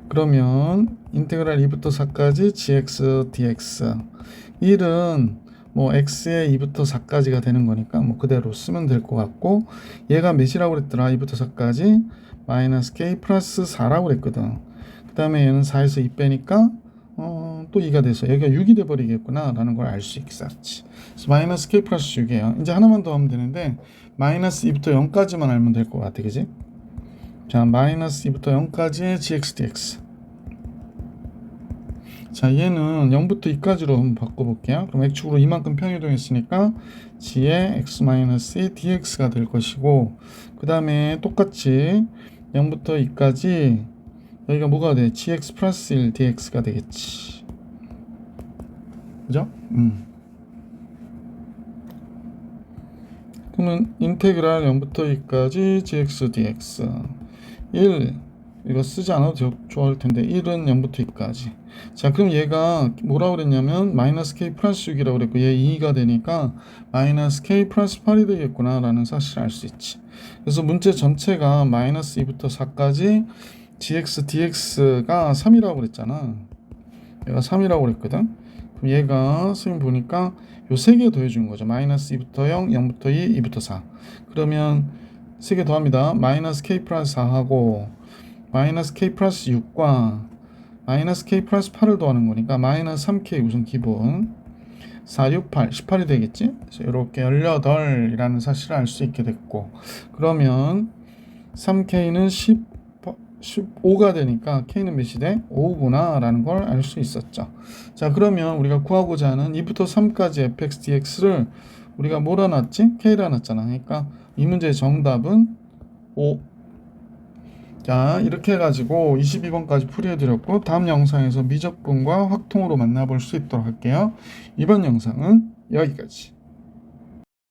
그러면 인테그랄 2부터 4까지 gx dx 1은 뭐 x에 2부터 4까지가 되는 거니까 뭐 그대로 쓰면 될 것 같고 얘가 몇이라고 그랬더라? 2부터 4까지 마이너스 k 플러스 4라고 그랬거든. 그 그 다음에 얘는 4에서 2 빼니까 또 2가 돼서 여기가 6이 돼버리겠구나 라는 걸 알 수 있겠지. 그래서 마이너스 k 플러스 6이에요. 이제 하나만 더 하면 되는데 마이너스 2부터 0까지만 알면 될 것 같아. 그지? 자, 마이너스 2부터 0까지의 gx dx. 자, 얘는 0부터 2까지로 한번 바꿔볼게요. 그럼 x축으로 이만큼 평이동했으니까 g의 x-2 dx가 될 것이고, 그 다음에 똑같이 0부터 2까지 여기가 뭐가 돼? gx 플러스 1 dx가 되겠지. 그죠? 그러면 인테그랄 0부터 2까지 gx dx 1 이거 쓰지 않아도 좋을 텐데 1은 0부터 2까지. 자, 그럼 얘가 뭐라고 그랬냐면 마이너스 k 플러스 6이라고 그랬고 얘 2가 되니까 마이너스 k 플러스 8이 되겠구나 라는 사실을 알 수 있지. 그래서 문제 전체가 마이너스 2부터 4까지 gx dx가 3이라고 그랬잖아. 얘가 3이라고 그랬거든. 그럼 얘가 선생님 보니까 요 3개 더해준 거죠. 마이너스 2부터 0, 0부터 2, 2부터 4. 그러면 3개 더합니다. 마이너스 k 플러스 4하고 마이너스 k 플러스 6과 마이너스 k 플러스 8을 더하는 거니까 마이너스 3k 우선 기본 4, 6, 8, 18이 되겠지? 그래서 이렇게 18이라는 사실을 알 수 있게 됐고, 그러면 3k는 15가 되니까 k는 몇이 돼? 5구나 라는 걸 알 수 있었죠. 자, 그러면 우리가 구하고자 하는 2부터 3까지 fx dx를 우리가 뭐라 놨지? k라 놨잖아. 그러니까 이 문제의 정답은 5. 자, 이렇게 해가지고 22번까지 풀이해드렸고 다음 영상에서 미적분과 확통으로 만나볼 수 있도록 할게요. 이번 영상은 여기까지.